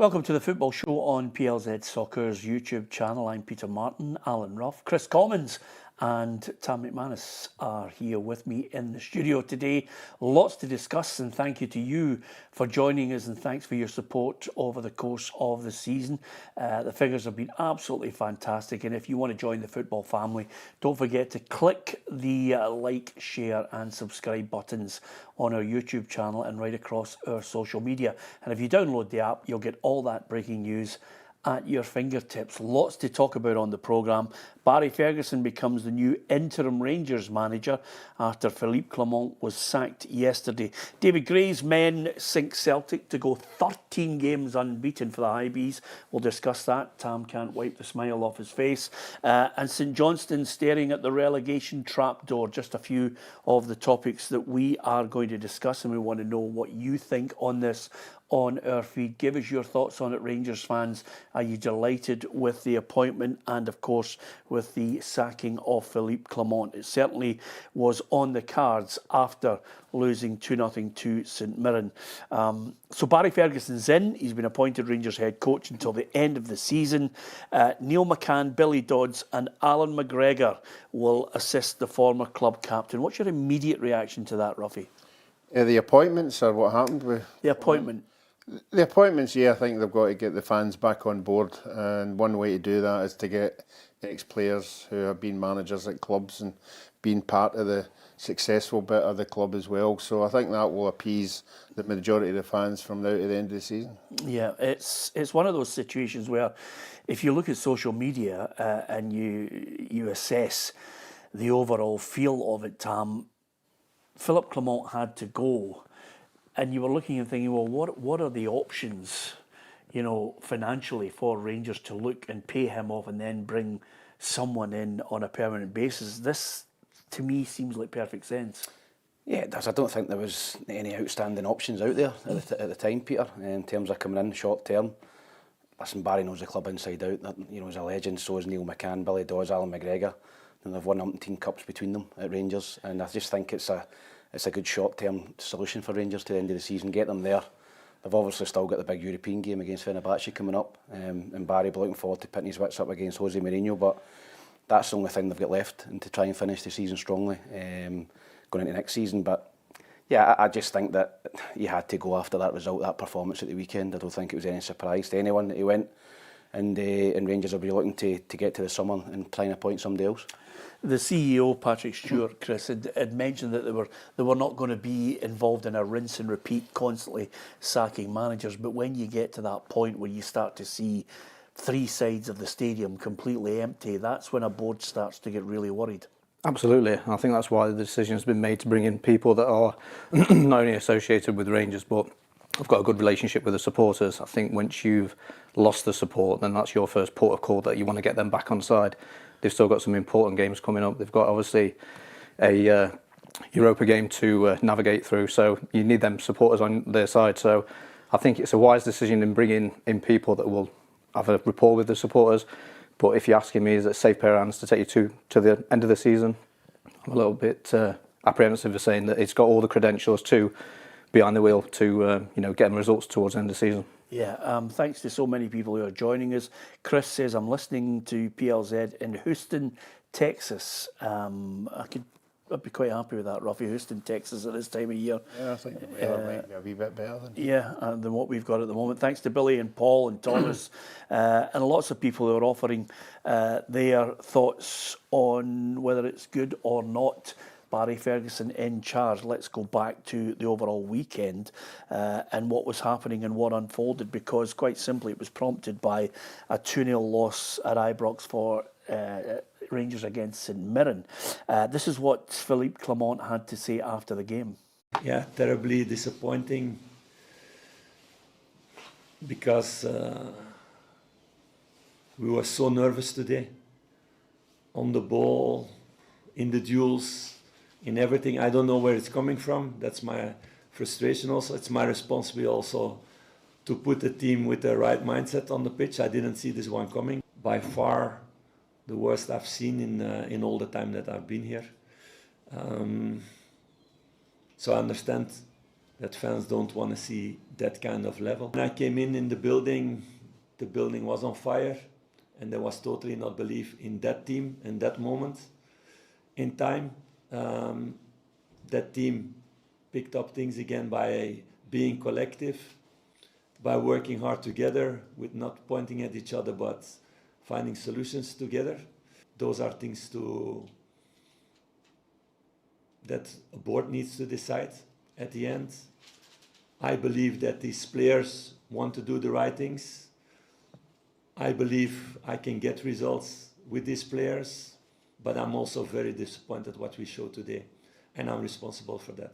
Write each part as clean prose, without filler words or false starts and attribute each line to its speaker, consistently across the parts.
Speaker 1: Welcome to the football show on PLZ Soccer's YouTube channel. I'm Peter Martin, Alan Ruff, Chris Commons and Tam McManus are here with me in the studio today. Lots to discuss, and thank you to you for joining us, and thanks for your support over the course of the season. The figures have been absolutely fantastic, and if you want to join the football family, don't forget to click the like, share and subscribe buttons on our YouTube channel and right across our social media. And if you download the app, you'll get all that breaking news at your fingertips. Lots to talk about on the programme. Barry Ferguson becomes the new interim Rangers manager after Philippe Clement was sacked yesterday. David Gray's men sink Celtic to go 13 games unbeaten for the Hibs. We'll discuss that. Tam can't wipe the smile off his face. And St Johnstone staring at the relegation trapdoor. Just a few of the topics that we are going to discuss, and we want to know what you think on this on our feed. Give us your thoughts on it, Rangers fans. Are you delighted with the appointment and, of course, with the sacking of Philippe Clement? It certainly was on the cards after losing 2-0 to St Mirren. So Barry Ferguson's in. He's been appointed Rangers head coach until the end of the season. Neil McCann, Billy Dodds and Allan McGregor will assist the former club captain. What's your immediate reaction to that, Ruffy?
Speaker 2: The appointments, or what happened with
Speaker 1: the appointment?
Speaker 2: The appointments, yeah, I think they've got to get the fans back on board, and one way to do that is to get ex-players who have been managers at clubs and been part of the successful bit of the club as well. So I think that will appease the majority of the fans from now to the end of the season. Yeah,
Speaker 1: it's one of those situations where if you look at social media and you assess the overall feel of it, Tam, Philippe Clement had to go. And you were looking and thinking, well, what are the options, you know, financially for Rangers to look and pay him off and then bring someone in on a permanent basis? This, to me, seems like perfect sense.
Speaker 3: Yeah, it does. I don't think there was any outstanding options out there at the time, Peter, in terms of coming in short term. Listen, Barry knows the club inside out. That, you know, he's a legend. So is Neil McCann, Billy Dodds, Allan McGregor. And they've won umpteen cups between them at Rangers, and I just think it's a good short-term solution for Rangers to the end of the season, get them there. They've obviously still got the big European game against Fenerbahce coming up, and Barry will be looking forward to putting his wits up against Jose Mourinho, but that's the only thing they've got left, and to try and finish the season strongly going into next season. But yeah, I just think that he had to go after that result, that performance at the weekend. I don't think it was any surprise to anyone that he went, and Rangers will be looking to get to the summer and try and appoint somebody else.
Speaker 1: The CEO, Patrick Stewart, Chris, had mentioned that they were not going to be involved in a rinse and repeat, constantly sacking managers. But when you get to that point where you start to see three sides of the stadium completely empty, that's when a board starts to get really worried.
Speaker 4: Absolutely. I think that's why the decision has been made to bring in people that are not only associated with Rangers, but have got a good relationship with the supporters. I think once you've lost the support, then that's your first port of call that you want to get them back on side. They've still got some important games coming up. They've got obviously a Europa game to navigate through, so you need them supporters on their side. So I think it's a wise decision in bringing in people that will have a rapport with the supporters. But if you're asking me, is it a safe pair of hands to take you to the end of the season? I'm a little bit apprehensive of saying that it's got all the credentials to behind the wheel to get them results towards the end of the season.
Speaker 1: Yeah, thanks to so many people who are joining us. Chris says, I'm listening to PLZ in Houston, Texas. I'd be quite happy with that, Ruffy. Houston, Texas at this time of year.
Speaker 2: Yeah, I think the weather might be a wee bit better
Speaker 1: than what we've got at the moment. Thanks to Billy and Paul and Thomas and lots of people who are offering their thoughts on whether it's good or not Barry Ferguson in charge. Let's go back to the overall weekend and what was happening and what unfolded, because quite simply it was prompted by a 2-0 loss at Ibrox for Rangers against St Mirren. This is what Philippe Clement had to say after the game.
Speaker 5: Yeah, terribly disappointing, because we were so nervous today, on the ball, in the duels, in everything. I don't know where it's coming from. That's my frustration also. It's my responsibility also to put the team with the right mindset on the pitch. I didn't see this one coming. By far the worst I've seen in all the time that I've been here. So I understand that fans don't want to see that kind of level. When I came in the building was on fire, and there was totally not belief in that team in that moment in time. That team picked up things again by being collective, by working hard together, with not pointing at each other but finding solutions together. Those are things that a board needs to decide at the end. I believe that these players want to do the right things. I believe I can get results with these players, but I'm also very disappointed what we showed today, and I'm responsible for that.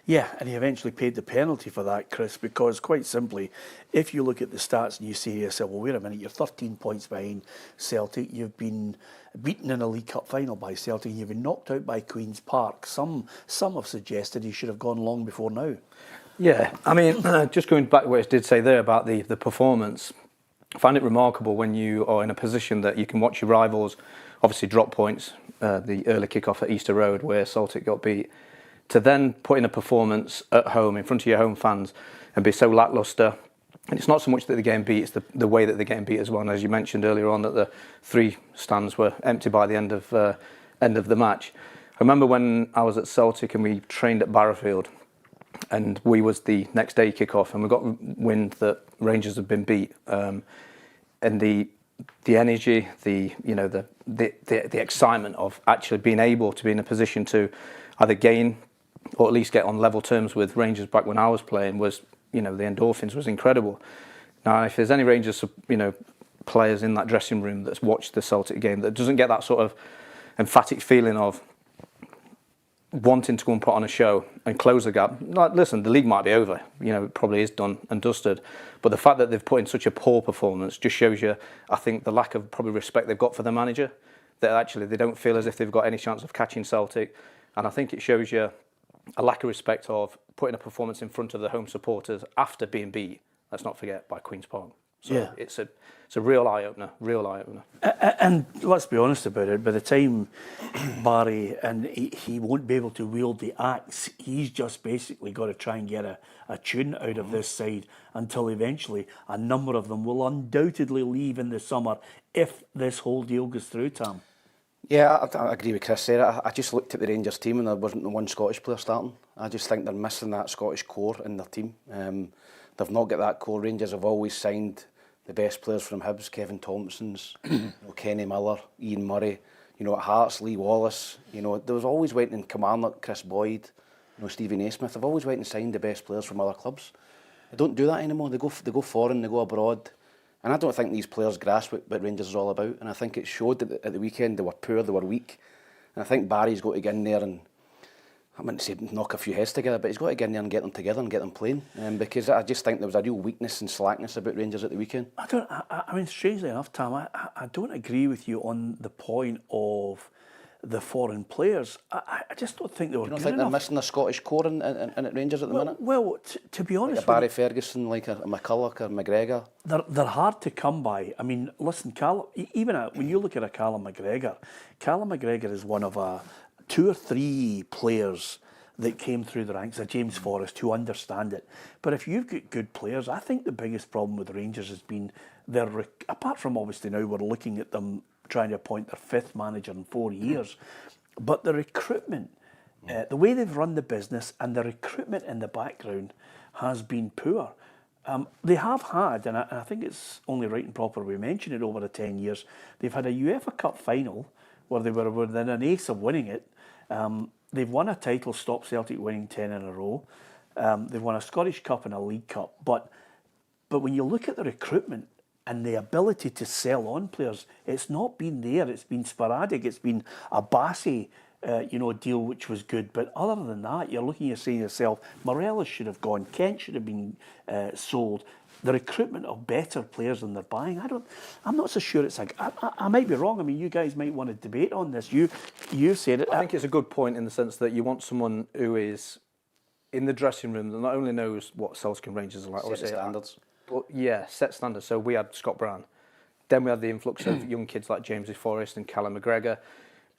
Speaker 1: Yeah, and he eventually paid the penalty for that, Chris, because quite simply, if you look at the stats and you say to yourself, well, wait a minute, you're 13 points behind Celtic, you've been beaten in a League Cup final by Celtic, you've been knocked out by Queen's Park. Some have suggested he should have gone long before now.
Speaker 4: Yeah, I mean, just going back to what it did say there about the performance, I find it remarkable when you are in a position that you can watch your rivals obviously drop points, the early kick-off at Easter Road where Celtic got beat, to then put in a performance at home in front of your home fans and be so lacklustre. And it's not so much that the game beat, it's the way that the game beat as well. And as you mentioned earlier on, that the 3 stands were empty by the end of the match. I remember when I was at Celtic and we trained at Barrowfield, and we was the next day kick-off, and we got wind that Rangers had been beat. And the energy, the excitement of actually being able to be in a position to either gain or at least get on level terms with Rangers back when I was playing was, the endorphins was incredible. Now, if there's any Rangers, players in that dressing room that's watched the Celtic game that doesn't get that sort of emphatic feeling of wanting to go and put on a show and close the gap. Like, listen, the league might be over. It probably is done and dusted. But the fact that they've put in such a poor performance just shows you, I think, the lack of probably respect they've got for the manager. That actually they don't feel as if they've got any chance of catching Celtic. And I think it shows you a lack of respect of putting a performance in front of the home supporters after being beat, let's not forget, by Queen's Park. So yeah, it's a real eye-opener,
Speaker 1: And let's be honest about it, by the time Barry, and he won't be able to wield the axe, he's just basically got to try and get a tune out of this side until eventually a number of them will undoubtedly leave in the summer if this whole deal goes through, Tam.
Speaker 3: Yeah, I agree with Chris there. I just looked at the Rangers team and there wasn't one Scottish player starting. I just think they're missing that Scottish core in their team. They've not got that core. Rangers have always signed the best players from Hibs, Kevin Thompson's, Kenny Miller, Ian Murray, at Hearts, Lee Wallace. There was always went in Kilmarnock, Chris Boyd, Stephen Naismith. They've always went and signed the best players from other clubs. They don't do that anymore. They go foreign, they go abroad. And I don't think these players grasp what Rangers is all about. And I think it showed at the weekend they were poor, they were weak. And I think Barry's got to get in there and, I wouldn't say knock a few heads together, but he's got to get in there and get them together and get them playing. Because I just think there was a real weakness and slackness about Rangers at the weekend.
Speaker 1: I mean, strangely enough, Tam, I don't agree with you on the point of the foreign players. I just don't think they were good enough.
Speaker 3: You don't think they're missing a Scottish core in at Rangers at the minute?
Speaker 1: Well, to be honest,
Speaker 3: like a Barry Ferguson, like a McCulloch or McGregor.
Speaker 1: They're hard to come by. I mean, listen, when you look at a Callum McGregor is one of 2 or 3 players that came through the ranks, a James Forrest, who understand it. But if you've got good players, I think the biggest problem with Rangers has been apart from obviously now we're looking at them trying to appoint their 5th manager in 4 years, but the recruitment, the way they've run the business and the recruitment in the background has been poor. They have had, and I think it's only right and proper we mention it, over the 10 years, they've had a UEFA Cup final where they were within an ace of winning it. They've won a title, stopped Celtic winning 10 in a row. They've won a Scottish Cup and a League Cup. But when you look at the recruitment and the ability to sell on players, it's not been there. It's been sporadic. It's been a Bassey, deal which was good. But other than that, you're looking, you're saying to yourself, Morelos should have gone, Kent should have been sold. The recruitment of better players than they're buying, I'm not so sure it's like, I might be wrong. I mean, you guys might want to debate on this. You said it.
Speaker 4: I think it's a good point in the sense that you want someone who is in the dressing room that not only knows what Celtic and Rangers are like,
Speaker 3: set standards.
Speaker 4: But yeah, set standards. So we had Scott Brown. Then we had the influx of young kids like James Forrest and Callum McGregor.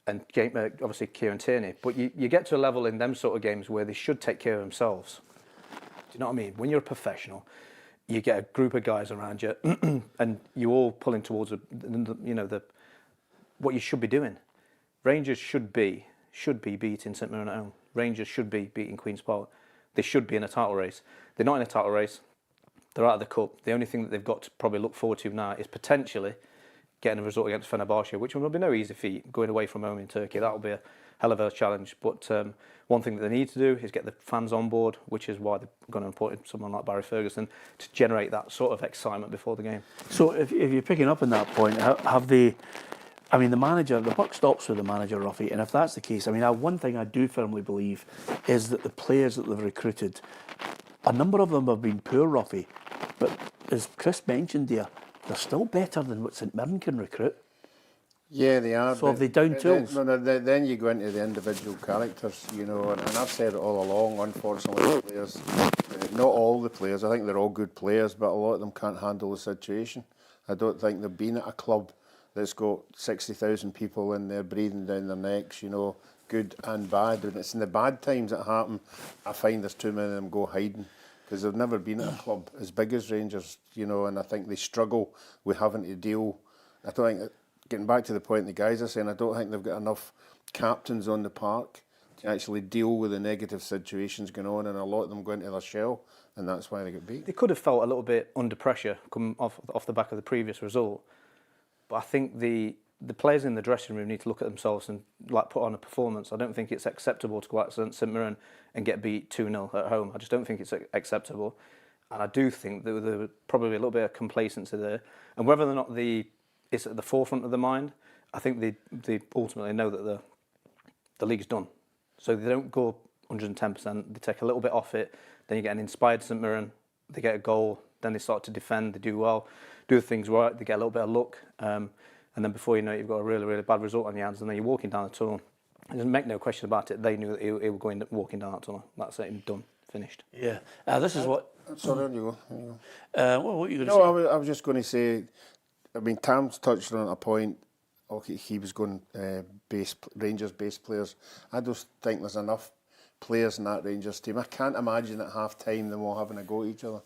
Speaker 4: and obviously Kieran Tierney. But you get to a level in them sort of games where they should take care of themselves. Do you know what I mean? When you're a professional, you get a group of guys around you, and you're all pulling towards what you should be doing. Rangers should be beating St Mirren at home. Rangers should be beating Queen's Park. They should be in a title race. They're not in a title race. They're out of the cup. The only thing that they've got to probably look forward to now is potentially getting a result against Fenerbahce, which will be no easy feat, going away from home in Turkey. That will be a hell of a challenge. But one thing that they need to do is get the fans on board, which is why they're going to import someone like Barry Ferguson to generate that sort of excitement before the game.
Speaker 1: So if you're picking up on that point, have they... I mean, the buck stops with the manager, Ruffy, and if that's the case, I mean, one thing I do firmly believe is that the players that they've recruited, a number of them have been poor, Ruffy, but as Chris mentioned there, they're still better than what St Mirren can recruit.
Speaker 2: Yeah, they are.
Speaker 1: So have they down tools?
Speaker 2: Then you go into the individual characters, and I've said it all along, unfortunately, the players, not all the players, I think they're all good players, but a lot of them can't handle the situation. I don't think they've been at a club that's got 60,000 people in there breathing down their necks, good and bad. When it's in the bad times that happen, I find there's too many of them go hiding because they've never been at a club as big as Rangers, and I think they struggle with having to deal. I don't think, getting back to the point the guys are saying, I don't think they've got enough captains on the park to actually deal with the negative situations going on, and a lot of them go into their shell, and that's why they get beat.
Speaker 4: They could have felt a little bit under pressure coming off the back of the previous result. But I think the players in the dressing room need to look at themselves and put on a performance. I don't think it's acceptable to go out to St Mirren and get beat 2-0 at home. I just don't think it's acceptable. And I do think that there was probably a little bit of complacency there. And whether or not it's at the forefront of the mind, I think they ultimately know that the league's done. So they don't go 110%. They take a little bit off it. Then you get an inspired St Mirren. They get a goal. Then they start to defend. They do well. Do things right, they get a little bit of luck, and then before you know it, you've got a really, really bad result on your hands, and then you're walking down the tunnel. There's make no question about it. They knew that they were walking down that tunnel. That's it, done, finished.
Speaker 1: Yeah, this is what...
Speaker 2: Sorry, on you
Speaker 1: go. What were you going to say?
Speaker 2: I was just going to say, I mean, Tam's touched on a point. Okay, he was going Rangers base players. I just think there's enough players in that Rangers team. I can't imagine at half time them all having a go at each other.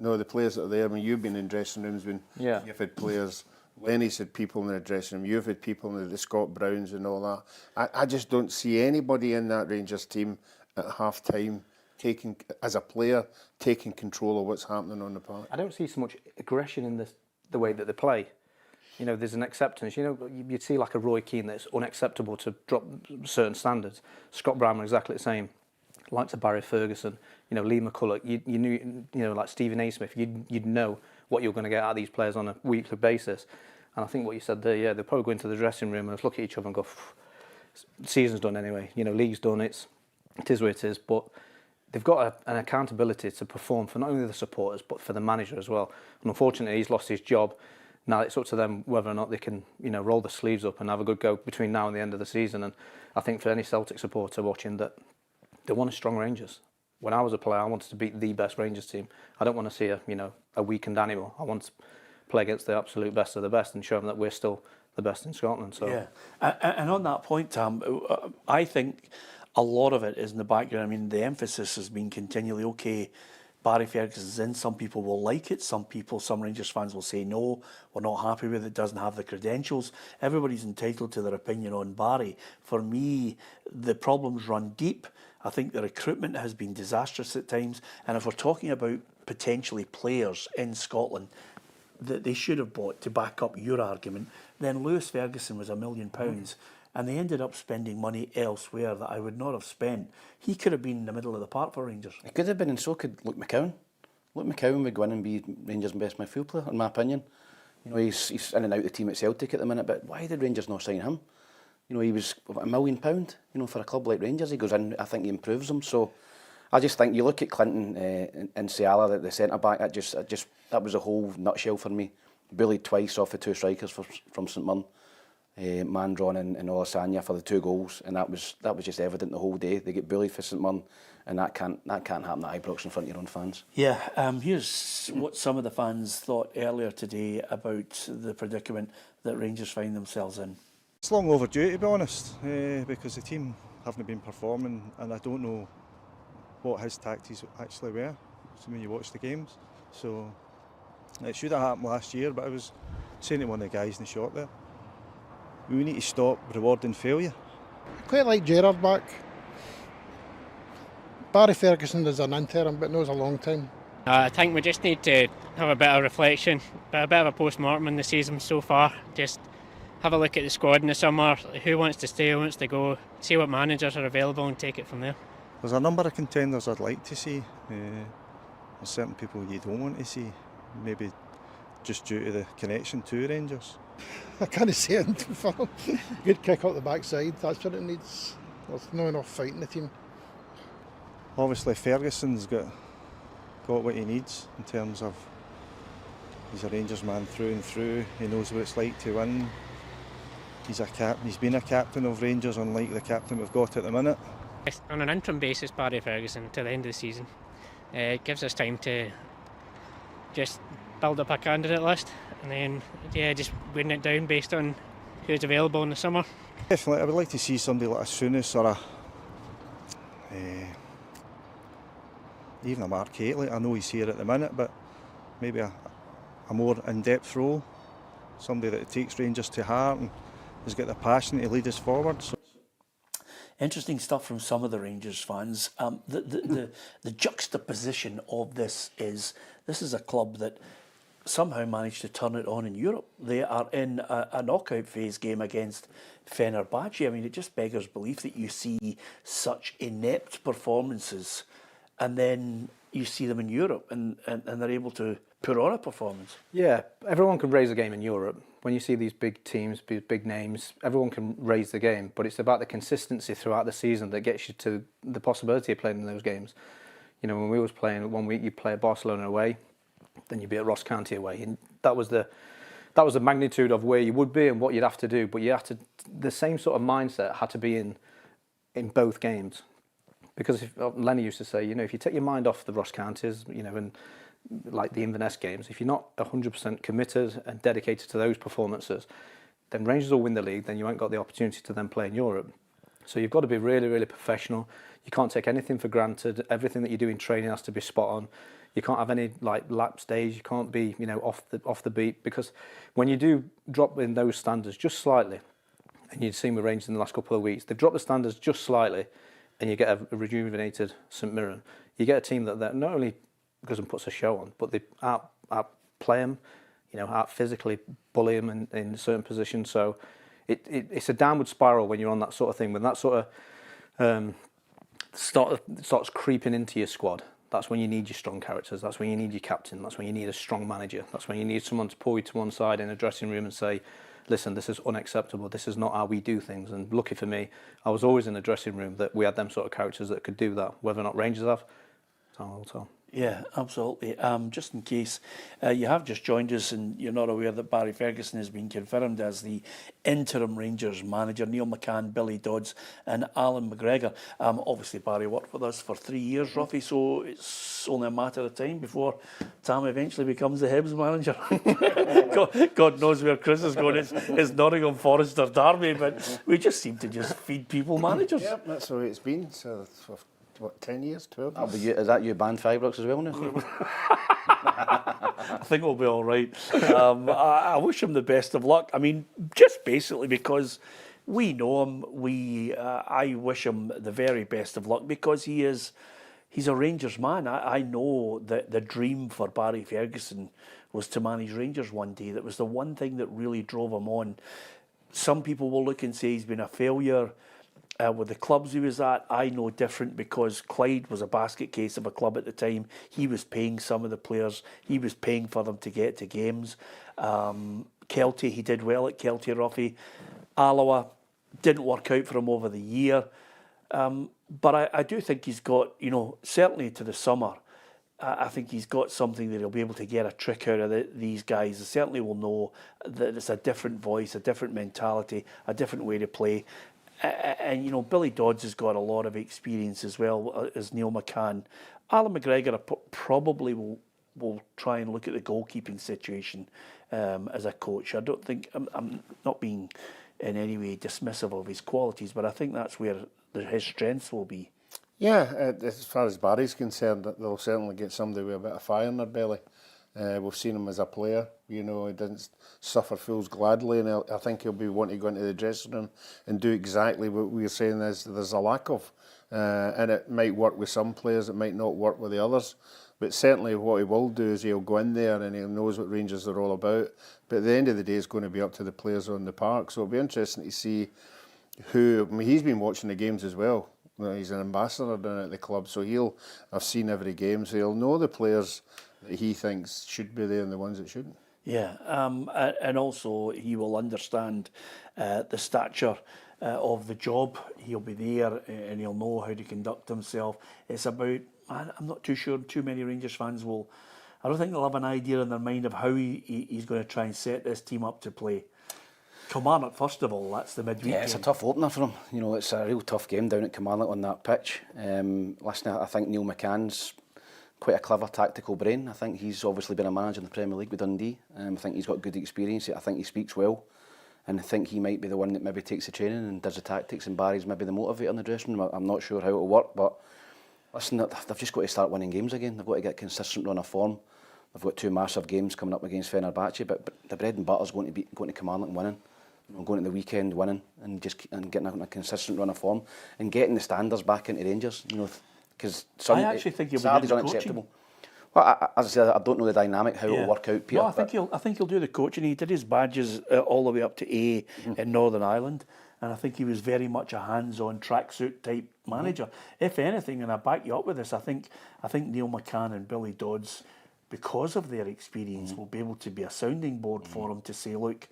Speaker 2: No, the players that are there, I mean, you've been in dressing rooms when you've had players, Lenny's had people in the dressing room, you've had people in the Scott Browns and all that. I just don't see anybody in that Rangers team at half time as a player, taking control of what's happening on the park.
Speaker 4: I don't see so much aggression in the way that they play. There's an acceptance. You'd see like a Roy Keane that's unacceptable to drop certain standards. Scott Brown exactly the same. Like to Barry Ferguson, Lee McCulloch, you knew, like Stephen A. Smith, you'd know what you're going to get out of these players on a weekly basis. And I think what you said there, they'll probably go into the dressing room and look at each other and go, season's done anyway, league's done, it is what it is. But they've got an accountability to perform for not only the supporters, but for the manager as well. And unfortunately, he's lost his job. Now it's up to them whether or not they can, roll the sleeves up and have a good go between now and the end of the season. And I think for any Celtic supporter watching that, they want a strong Rangers. When I was a player, I wanted to beat the best Rangers team. I don't want to see a weakened animal. I want to play against the absolute best of the best and show them that we're still the best in Scotland. So
Speaker 1: yeah, and on that point, Tam, I think a lot of it is in the background. I mean, the emphasis has been continually, okay, Barry Ferguson's in. Some people will like it. Some Rangers fans will say, no, we're not happy with it. Doesn't have the credentials. Everybody's entitled to their opinion on Barry. For me, the problems run deep. I think the recruitment has been disastrous at times. And if we're talking about potentially players in Scotland that they should have bought to back up your argument, then Lewis Ferguson was £1 million. And they ended up spending money elsewhere that I would not have spent. He could have been in the middle of the park for Rangers.
Speaker 3: He could have been, and so could Luke McCowan. Luke McCowan would go in and be Rangers' best midfield player, in my opinion. He's in and out of the team at Celtic at the minute, but why did Rangers not sign him? He was £1 million, for a club like Rangers. He goes in, I think he improves them. So I just think you look at Clinton and Ciala, the centre back. That was a whole nutshell for me. Bullied twice off the two strikers from St Mirren, Mandron and Olasanya for the 2 goals, and that was just evident the whole day. They get bullied for St Mirren, and that can't happen at Ibrox in front of your own fans.
Speaker 1: Yeah, here's what some of the fans thought earlier today about the predicament that Rangers find themselves in.
Speaker 6: It's long overdue, to be honest, because the team haven't been performing, and I don't know what his tactics actually were when you watch the games. So it should have happened last year, but I was saying to one of the guys in the shop there, we need to stop rewarding failure.
Speaker 7: Quite like Gerrard back. Barry Ferguson is an interim, but knows a long time.
Speaker 8: I think we just need to have a bit of reflection, a bit of a post-mortem on the season so far. Just have a look at the squad in the summer, who wants to stay, who wants to go, see what managers are available and take it from there.
Speaker 6: There's a number of contenders I'd like to see. There's certain people you don't want to see, maybe just due to the connection to Rangers.
Speaker 7: I can't say it for him. Good kick out the backside, that's what it needs. There's not enough fight in the team.
Speaker 6: Obviously Ferguson's got what he needs in terms of he's a Rangers man through and through. He knows what it's like to win. He's been a captain of Rangers, unlike the captain we've got at the minute.
Speaker 8: On an interim basis, Barry Ferguson to the end of the season. It gives us time to just build up a candidate list and then just weighing it down based on who's available in the summer.
Speaker 6: Definitely, I would like to see somebody like a Souness or even a Mark Hateley. I know he's here at the minute, but maybe a more in-depth role. Somebody that takes Rangers to heart and has got the passion to lead us forward. So.
Speaker 1: Interesting stuff from some of the Rangers fans. The juxtaposition of this is a club that somehow managed to turn it on in Europe. They are in a knockout phase game against Fenerbahce. I mean, it just beggars belief that you see such inept performances and then you see them in Europe and they're able to put on a performance.
Speaker 4: Yeah, everyone can raise a game in Europe. When you see these big teams, these big names, everyone can raise the game, but it's about the consistency throughout the season that gets you to the possibility of playing in those games. You know, when we was playing, one week you'd play at Barcelona away, then you'd be at Ross County away, and that was the magnitude of where you would be and what you'd have to do. But you have to, the same sort of mindset had to be in both games, because Lenny used to say, you know, if you take your mind off the Ross Counties, you know, and like the Inverness games, if you're not 100% committed and dedicated to those performances, then Rangers will win the league, then you ain't got the opportunity to then play in Europe. So you've got to be really, really professional. You can't take anything for granted. Everything that you do in training has to be spot on. You can't have any like lapse days. You can't be, you know, off the beat, because when you do drop in those standards just slightly, and you've seen with Rangers in the last couple of weeks, they've dropped the standards just slightly, and you get a rejuvenated St Mirren. You get a team that not only goes and puts a show on, but they out play them, you know, out physically bully them in certain positions. So it's a downward spiral when you're on that sort of thing. When that sort of starts creeping into your squad, that's when you need your strong characters. That's when you need your captain. That's when you need a strong manager. That's when you need someone to pull you to one side in a dressing room and say, listen, this is unacceptable. This is not how we do things. And lucky for me, I was always in a dressing room that we had them sort of characters that could do that. Whether or not Rangers have, time will tell.
Speaker 1: Yeah, absolutely. Just in case you have just joined us and you're not aware that Barry Ferguson has been confirmed as the interim Rangers manager. Neil McCann, Billy Dodds and Allan McGregor. Obviously Barry worked with us for 3 years, Ruffy, so it's only a matter of time before Tam eventually becomes the Hibs manager. God knows where Chris is going. It's Nottingham Forest or Derby, but we just seem to just feed people managers.
Speaker 2: Yep, that's the way it's been. So what, 10 years, 12 years?
Speaker 3: Is that you banned Fibrocks as well now?
Speaker 1: I think we'll be all right. I wish him the best of luck. I mean, just basically because we know him. I wish him the very best of luck because he's a Rangers man. I know that the dream for Barry Ferguson was to manage Rangers one day. That was the one thing that really drove him on. Some people will look and say he's been a failure. With the clubs he was at, I know different because Clyde was a basket case of a club at the time. He was paying some of the players. He was paying for them to get to games. Kelty, he did well at Kelty, Ruffy. Alloa didn't work out for him over the year. But I do think he's got, you know, certainly to the summer, I think he's got something that he'll be able to get a trick out of these guys. They certainly will know that it's a different voice, a different mentality, a different way to play. And, you know, Billy Dodds has got a lot of experience as well as Neil McCann. Allan McGregor probably will try and look at the goalkeeping situation as a coach. I don't think, I'm not being in any way dismissive of his qualities, but I think that's where his strengths will be.
Speaker 2: Yeah, as far as Barry's concerned, they'll certainly get somebody with a bit of fire in their belly. We've seen him as a player, you know, he doesn't suffer fools gladly, and I think he'll be wanting to go into the dressing room and do exactly what we're saying is there's a lack of. And it might work with some players, it might not work with the others. But certainly what he will do is he'll go in there and he knows what Rangers are all about. But at the end of the day, it's going to be up to the players on the park. So it'll be interesting to see who... I mean, he's been watching the games as well. You know, he's an ambassador down at the club, so he'll have seen every game. So he'll know the players that he thinks should be there and the ones that shouldn't.
Speaker 1: Yeah, and also he will understand the stature of the job. He'll be there and he'll know how to conduct himself. It's about... I'm not too sure too many Rangers fans will... I don't think they'll have an idea in their mind of how he's going to try and set this team up to play. Kilmarnock, first of all, that's the midweek
Speaker 3: Yeah, it's a tough opener for him. You know, it's a real tough game down at Kilmarnock on that pitch. Listen, I think Neil McCann's quite a clever tactical brain. I think he's obviously been a manager in the Premier League with Dundee. I think he's got good experience. I think he speaks well. And I think he might be the one that maybe takes the training and does the tactics, and Barry's maybe the motivator in the dressing room. I'm not sure how it'll work, but listen, they've just got to start winning games again. They've got to get consistent run of form. They've got two massive games coming up against Fenerbahce, but the bread and butter is going to Kilmarnock and winning. You know, going to the weekend winning and getting a consistent run of form and getting the standards back into Rangers. You know, because
Speaker 1: I actually think he'll be
Speaker 3: Saturday's
Speaker 1: doing the
Speaker 3: unacceptable. Well, as I said, I don't know the dynamic how it'll work out, Peter.
Speaker 1: No, I think he'll do the coaching. He did his badges all the way up to A in Northern Ireland, and I think he was very much a hands-on tracksuit type manager. If anything, and I back you up with this, I think Neil McCann and Billy Dodds, because of their experience, will be able to be a sounding board for him to say, look,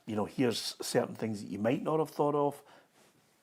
Speaker 1: you know, here's certain things that you might not have thought of.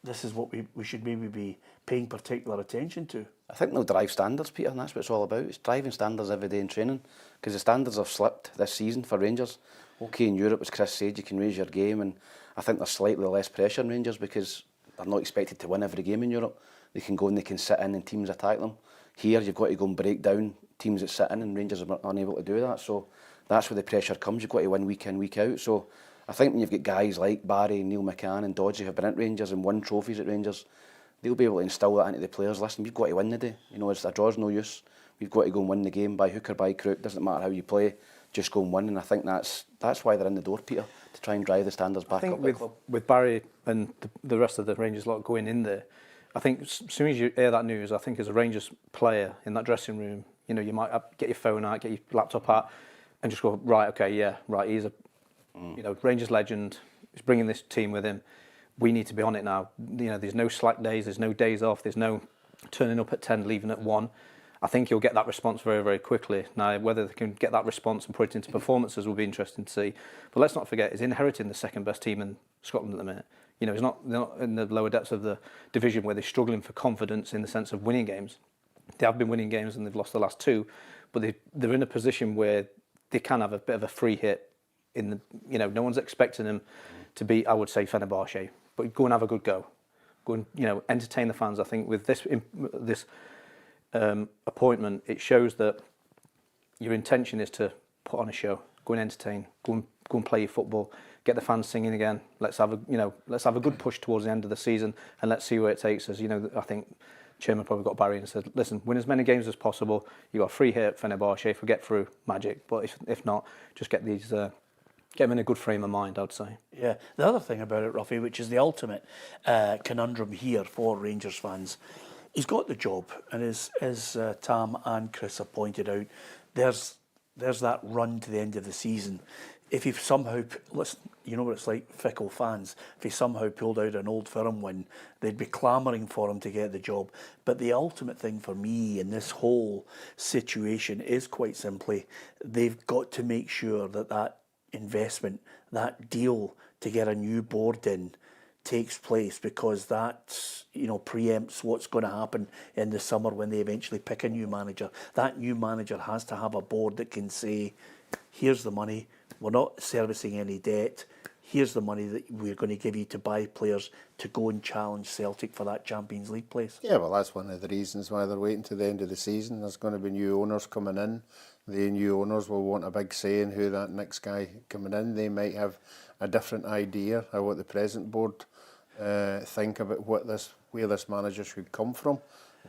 Speaker 1: This is what we should maybe be paying particular attention to.
Speaker 3: I think they'll drive standards, Peter, and that's what it's all about. It's driving standards every day in training, because the standards have slipped this season for Rangers. Okay, in Europe, as Chris said, you can raise your game, and I think there's slightly less pressure on Rangers because they're not expected to win every game in Europe. They can go and they can sit in and teams attack them. Here, you've got to go and break down teams that sit in, and Rangers are unable to do that. So that's where the pressure comes. You've got to win week in, week out. So I think when you've got guys like Barry, Neil McCann and Dodds who have been at Rangers and won trophies at Rangers, they'll be able to instill that into the players. Listen, we've got to win the day. You know, a draw's no use. We've got to go and win the game by hook or by crook. Doesn't matter how you play, just go and win. And I think that's why they're in the door, Peter, to try and drive the standards back up.
Speaker 4: With Barry and the rest of the Rangers lot going in there, I think as soon as you hear that news, I think as a Rangers player in that dressing room, you know, you might get your phone out, get your laptop out, and just go, right, okay, yeah, right, he's a Rangers legend. He's bringing this team with him. We need to be on it now. You know, there's no slack days, there's no days off, there's no turning up at 10, leaving at 1. I think you'll get that response very, very quickly. Now, whether they can get that response and put it into performances will be interesting to see. But let's not forget, he's inheriting the second best team in Scotland at the minute. You know, they're not in the lower depths of the division where they're struggling for confidence in the sense of winning games. They have been winning games and they've lost the last 2, but they're in a position where they can have a bit of a free hit. No one's expecting them to be, I would say, Fenerbahce, but go and have a good go. Go and entertain the fans. I think with this appointment, it shows that your intention is to put on a show, go and entertain, go and play your football, get the fans singing again. Let's have a good push towards the end of the season, and let's see where it takes us. You know, I think Chairman probably got Barry and said, listen, win as many games as possible. You got a free hit at Fenerbahce if we get through, magic. But if not, just get them in a good frame of mind, I'd say.
Speaker 1: Yeah. The other thing about it, Ruffy, which is the ultimate conundrum here for Rangers fans, he's got the job, and as Tam and Chris have pointed out, there's that run to the end of the season. If he somehow, listen, you know what it's like, fickle fans, if he somehow pulled out an Old Firm win, they'd be clamouring for him to get the job. But the ultimate thing for me in this whole situation is quite simply, they've got to make sure that investment, that deal to get a new board in takes place, because that preempts what's going to happen in the summer when they eventually pick a new manager. That new manager has to have a board that can say, here's the money, we're not servicing any debt, here's the money that we're going to give you to buy players to go and challenge Celtic for that Champions League place.
Speaker 2: Yeah, well, that's one of the reasons why they're waiting to the end of the season. There's going to be new owners coming in. The new owners will want a big say in who that next guy coming in. They might have a different idea of what the present board think about where this manager should come from,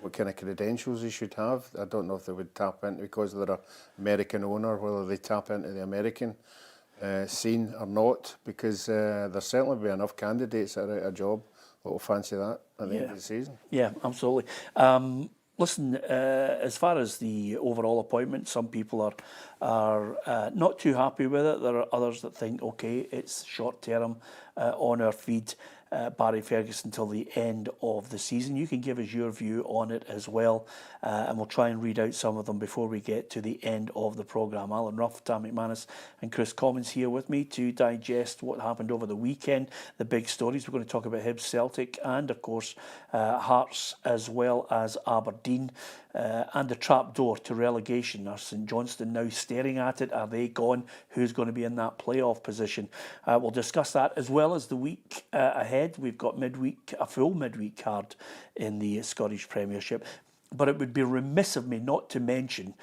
Speaker 2: what kind of credentials he should have. I don't know if they would tap into, because they're an American owner, whether they tap into the American scene or not, because there'll certainly be enough candidates that are out of a job that will fancy that at the end of the season.
Speaker 1: Yeah, absolutely. Listen, as far as the overall appointment, some people are not too happy with it. There are others that think, okay, it's short term on our feed. Barry Ferguson till the end of the season. You can give us your view on it as well, and we'll try and read out some of them before we get to the end of the programme. Alan Rough, Tam McManus and Chris Commons here with me to digest what happened over the weekend, the big stories. We're going to talk about Hibs, Celtic and of course Hearts as well as Aberdeen, and the trapdoor to relegation. Are St Johnstone now staring at it? Are they gone? Who's going to be in that playoff position? We'll discuss that as well as the week ahead. We've got a full midweek card in the Scottish Premiership. But it would be remiss of me not to mention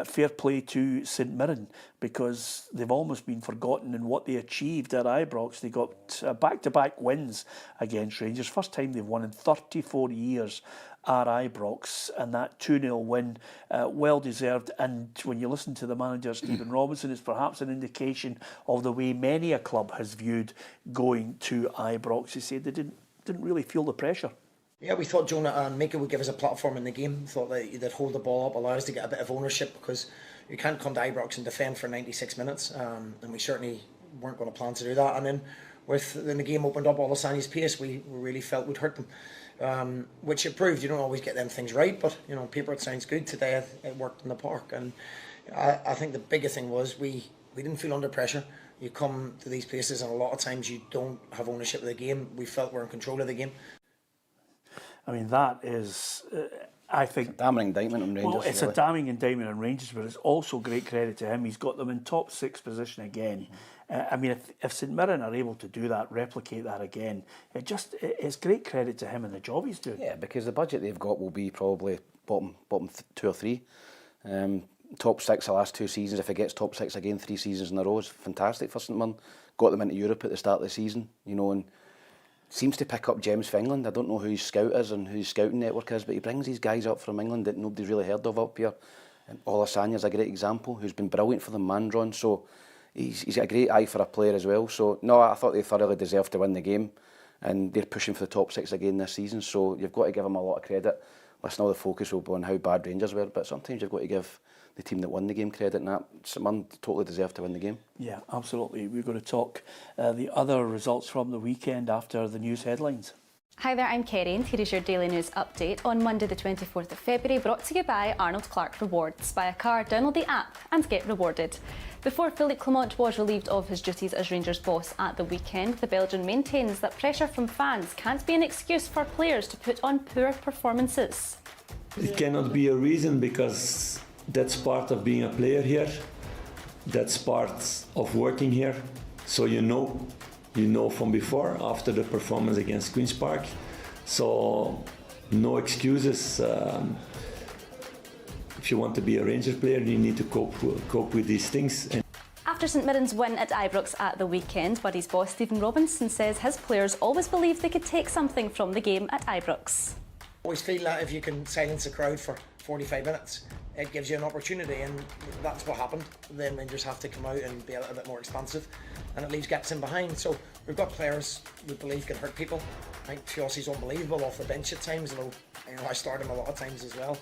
Speaker 1: fair play to St Mirren, because they've almost been forgotten in what they achieved at Ibrox. They got back-to-back wins against Rangers. First time they've won in 34 years at Ibrox, and that 2-0 win, well deserved. And when you listen to the manager Stephen Robinson, it's perhaps an indication of the way many a club has viewed going to Ibrox. He said they didn't really feel the pressure.
Speaker 9: Yeah, we thought Jonah and Mika would give us a platform in the game. Thought that they'd hold the ball up, allow us to get a bit of ownership, because you can't come to Ibrox and defend for 96 minutes, and we certainly weren't going to plan to do that. And then when the game opened up, all of Sani's pace, we really felt would hurt them, which it proved. You don't always get them things right, but paper it sounds good. Today it worked in the park, and I think the biggest thing was we didn't feel under pressure. You come to these places and a lot of times you don't have ownership of the game. We felt we're in control of the game.
Speaker 1: I mean, that is, I think...
Speaker 3: It's a damning indictment on Rangers.
Speaker 1: Well, it's
Speaker 3: really.
Speaker 1: a damning indictment on Rangers, but it's also great credit to him. He's got them in top 6 position again. I mean, if St Mirren are able to do that, replicate that again, it's great credit to him and the job he's doing.
Speaker 3: Yeah, because the budget they've got will be probably bottom 2 or 3. Top 6 the last 2 seasons. If it gets top 6 again 3 seasons in a row, is fantastic for St Mirren. Got them into Europe at the start of the season, and seems to pick up gems for England. I don't know who his scout is and who his scouting network is, but he brings these guys up from England that nobody's really heard of up here. And Olasanya's a great example, who's been brilliant for them, Mandron. So he's got a great eye for a player as well. So no, I thought they thoroughly deserved to win the game, and they're pushing for the top 6 again this season. So you've got to give them a lot of credit. Listen, all the focus will be on how bad Rangers were, but sometimes you've got to give the team that won the game credit, and that St Mirren totally deserved to win the game.
Speaker 1: Yeah, absolutely. We're going to talk the other results from the weekend after the news headlines.
Speaker 10: Hi there, I'm Kerry, and here is your daily news update on Monday the 24th of February, brought to you by Arnold Clark Rewards. Buy a car, download the app and get rewarded. Before Philippe Clement was relieved of his duties as Rangers boss at the weekend, the Belgian maintains that pressure from fans can't be an excuse for players to put on poor performances.
Speaker 5: It cannot be a reason, because that's part of being a player here. That's part of working here. So you know from before, after the performance against Queen's Park. So no excuses. If you want to be a Rangers player, you need to cope with these things.
Speaker 10: After St Mirren's win at Ibrox at the weekend, Buddy's boss Stephen Robinson says his players always believed they could take something from the game at Ibrox.
Speaker 9: I always feel that if you can silence a crowd for 45 minutes, it gives you an opportunity, and that's what happened. Then Rangers have to come out and be a little bit more expansive, and it leaves gaps in behind. So we've got players we believe can hurt people. I think Fiossi's unbelievable off the bench at times, although I start him a lot of times as well.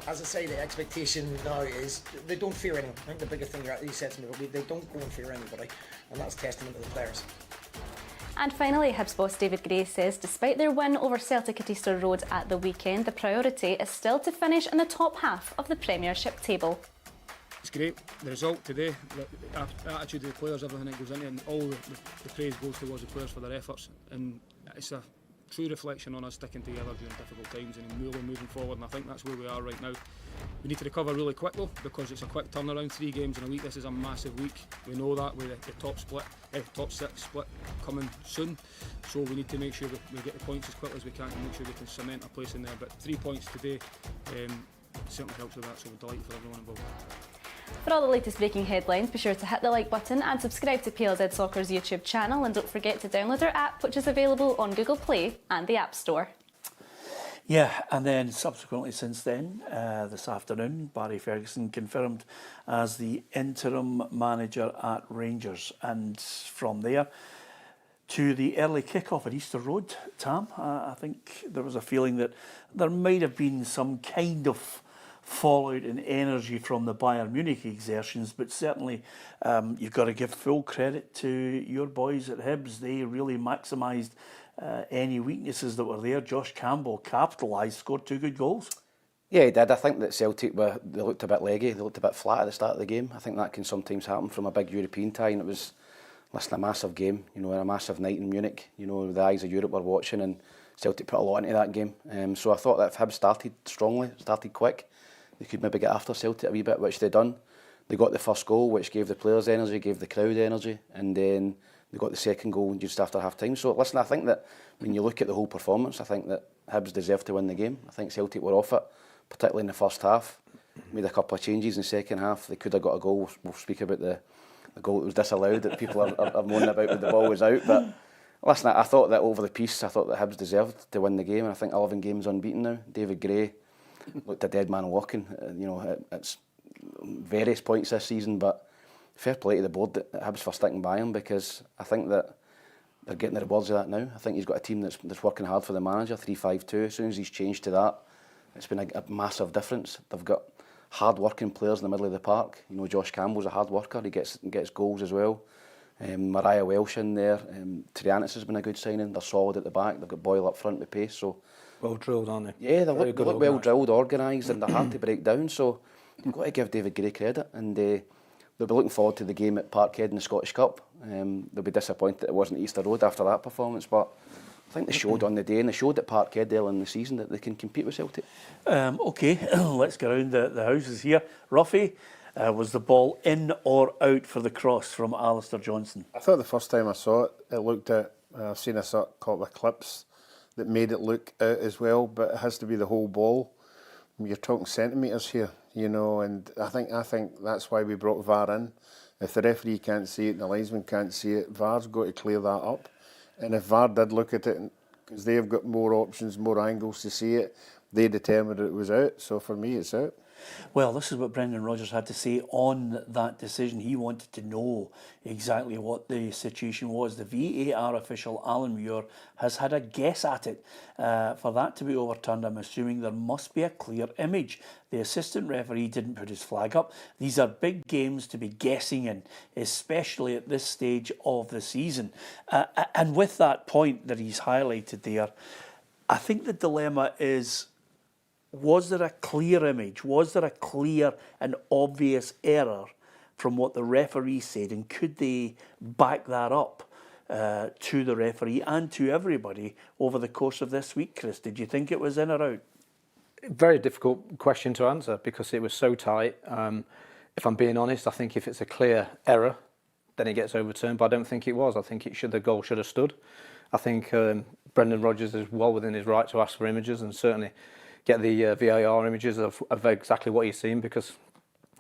Speaker 9: As I say, the expectation now is they don't fear anyone. I think the biggest thing he said to me, they don't go and fear anybody, and that's testament to the players.
Speaker 10: And finally, Hibs boss David Gray says despite their win over Celtic at Easter Road at the weekend, the priority is still to finish in the top half of the Premiership table.
Speaker 11: It's great, the result today, the attitude of the players, everything that goes into it, and all the praise goes towards the players for their efforts. And it's a true reflection on us sticking together during difficult times and really moving forward, and I think that's where we are right now. We need to recover really quick though, because it's a quick turnaround. 3 games in a week. This is a massive week. We know that with the top 6 split coming soon. So we need to make sure we get the points as quickly as we can to make sure we can cement a place in there. But 3 points today certainly helps with that. So we're delighted for everyone involved.
Speaker 10: For all the latest breaking headlines, be sure to hit the like button and subscribe to PLZ Soccer's YouTube channel, and don't forget to download our app, which is available on Google Play and the App Store.
Speaker 1: Yeah, and then subsequently since then, this afternoon, Barry Ferguson confirmed as the interim manager at Rangers. And from there to the early kick-off at Easter Road, Tam, I think there was a feeling that there might have been some kind of fallout and energy from the Bayern Munich exertions, but certainly you've got to give full credit to your boys at Hibs. They really maximised any weaknesses that were there. Josh Campbell capitalised, scored 2 good goals.
Speaker 3: Yeah, he did. I think that Celtic they looked a bit leggy, they looked a bit flat at the start of the game. I think that can sometimes happen from a big European tie, and it was a massive game, you know, a massive night in Munich. You know, the eyes of Europe were watching, and Celtic put a lot into that game. So I thought that if Hibs started strongly, started quick, they could maybe get after Celtic a wee bit, which they done. They got the first goal, which gave the players energy, gave the crowd energy, and then they got the second goal just after half-time. So listen, I think that when you look at the whole performance, I think that Hibs deserved to win the game. I think Celtic were off it, particularly in the first half. Made a couple of changes in the second half. They could have got a goal. We'll speak about the goal that was disallowed that people are moaning about when the ball was out. But listen, I thought that over the piece, I thought that Hibs deserved to win the game. And I think 11 games unbeaten now. David Gray looked a dead man walking. You know, it's various points this season, but fair play to the board at Hibs for sticking by him, because I think that they're getting the rewards of that now. I think he's got a team that's working hard for the manager, 3-5-2. As soon as he's changed to that, it's been a massive difference. They've got hard-working players in the middle of the park. You know, Josh Campbell's a hard worker. He gets goals as well. Mariah Welsh in there. Trianis has been a good signing. They're solid at the back. They've got Boyle up front with pace. So
Speaker 4: well drilled, aren't they?
Speaker 3: Yeah, they look well drilled, organised, and they're hard to break down. So you've got to give David Gray credit, and they'll be looking forward to the game at Parkhead in the Scottish Cup. They'll be disappointed that it wasn't Easter Road after that performance, but I think they showed on the day, and they showed at Parkhead early in the season, that they can compete with Celtic.
Speaker 1: OK, let's get around the houses here. Ruffy, was the ball in or out for the cross from Alistair Johnstone?
Speaker 2: I thought the first time I saw it, it looked at, I've seen a couple of clips that made it look out as well, but it has to be the whole ball. You're talking centimetres here, you know, and I think that's why we brought VAR in. If the referee can't see it and the linesman can't see it, VAR's got to clear that up. And if VAR did look at it, because they've got more options, more angles to see it, they determined it was out. So for me, it's out.
Speaker 1: Well, this is what Brendan Rodgers had to say on that decision. He wanted to know exactly what the situation was. The VAR official, Alan Muir, has had a guess at it. For that to be overturned, I'm assuming there must be a clear image. The assistant referee didn't put his flag up. These are big games to be guessing in, especially at this stage of the season. And with that point that he's highlighted there, I think the dilemma is, was there a clear image? Was there a clear and obvious error from what the referee said? And could they back that up to the referee and to everybody over the course of this week, Chris? Did you think it was in or out?
Speaker 4: Very difficult question to answer because it was so tight. If I'm being honest, I think if it's a clear error, then it gets overturned. But I don't think it was. I think the goal should have stood. I think Brendan Rodgers is well within his right to ask for images and certainly get the VAR images of exactly what he's seen, because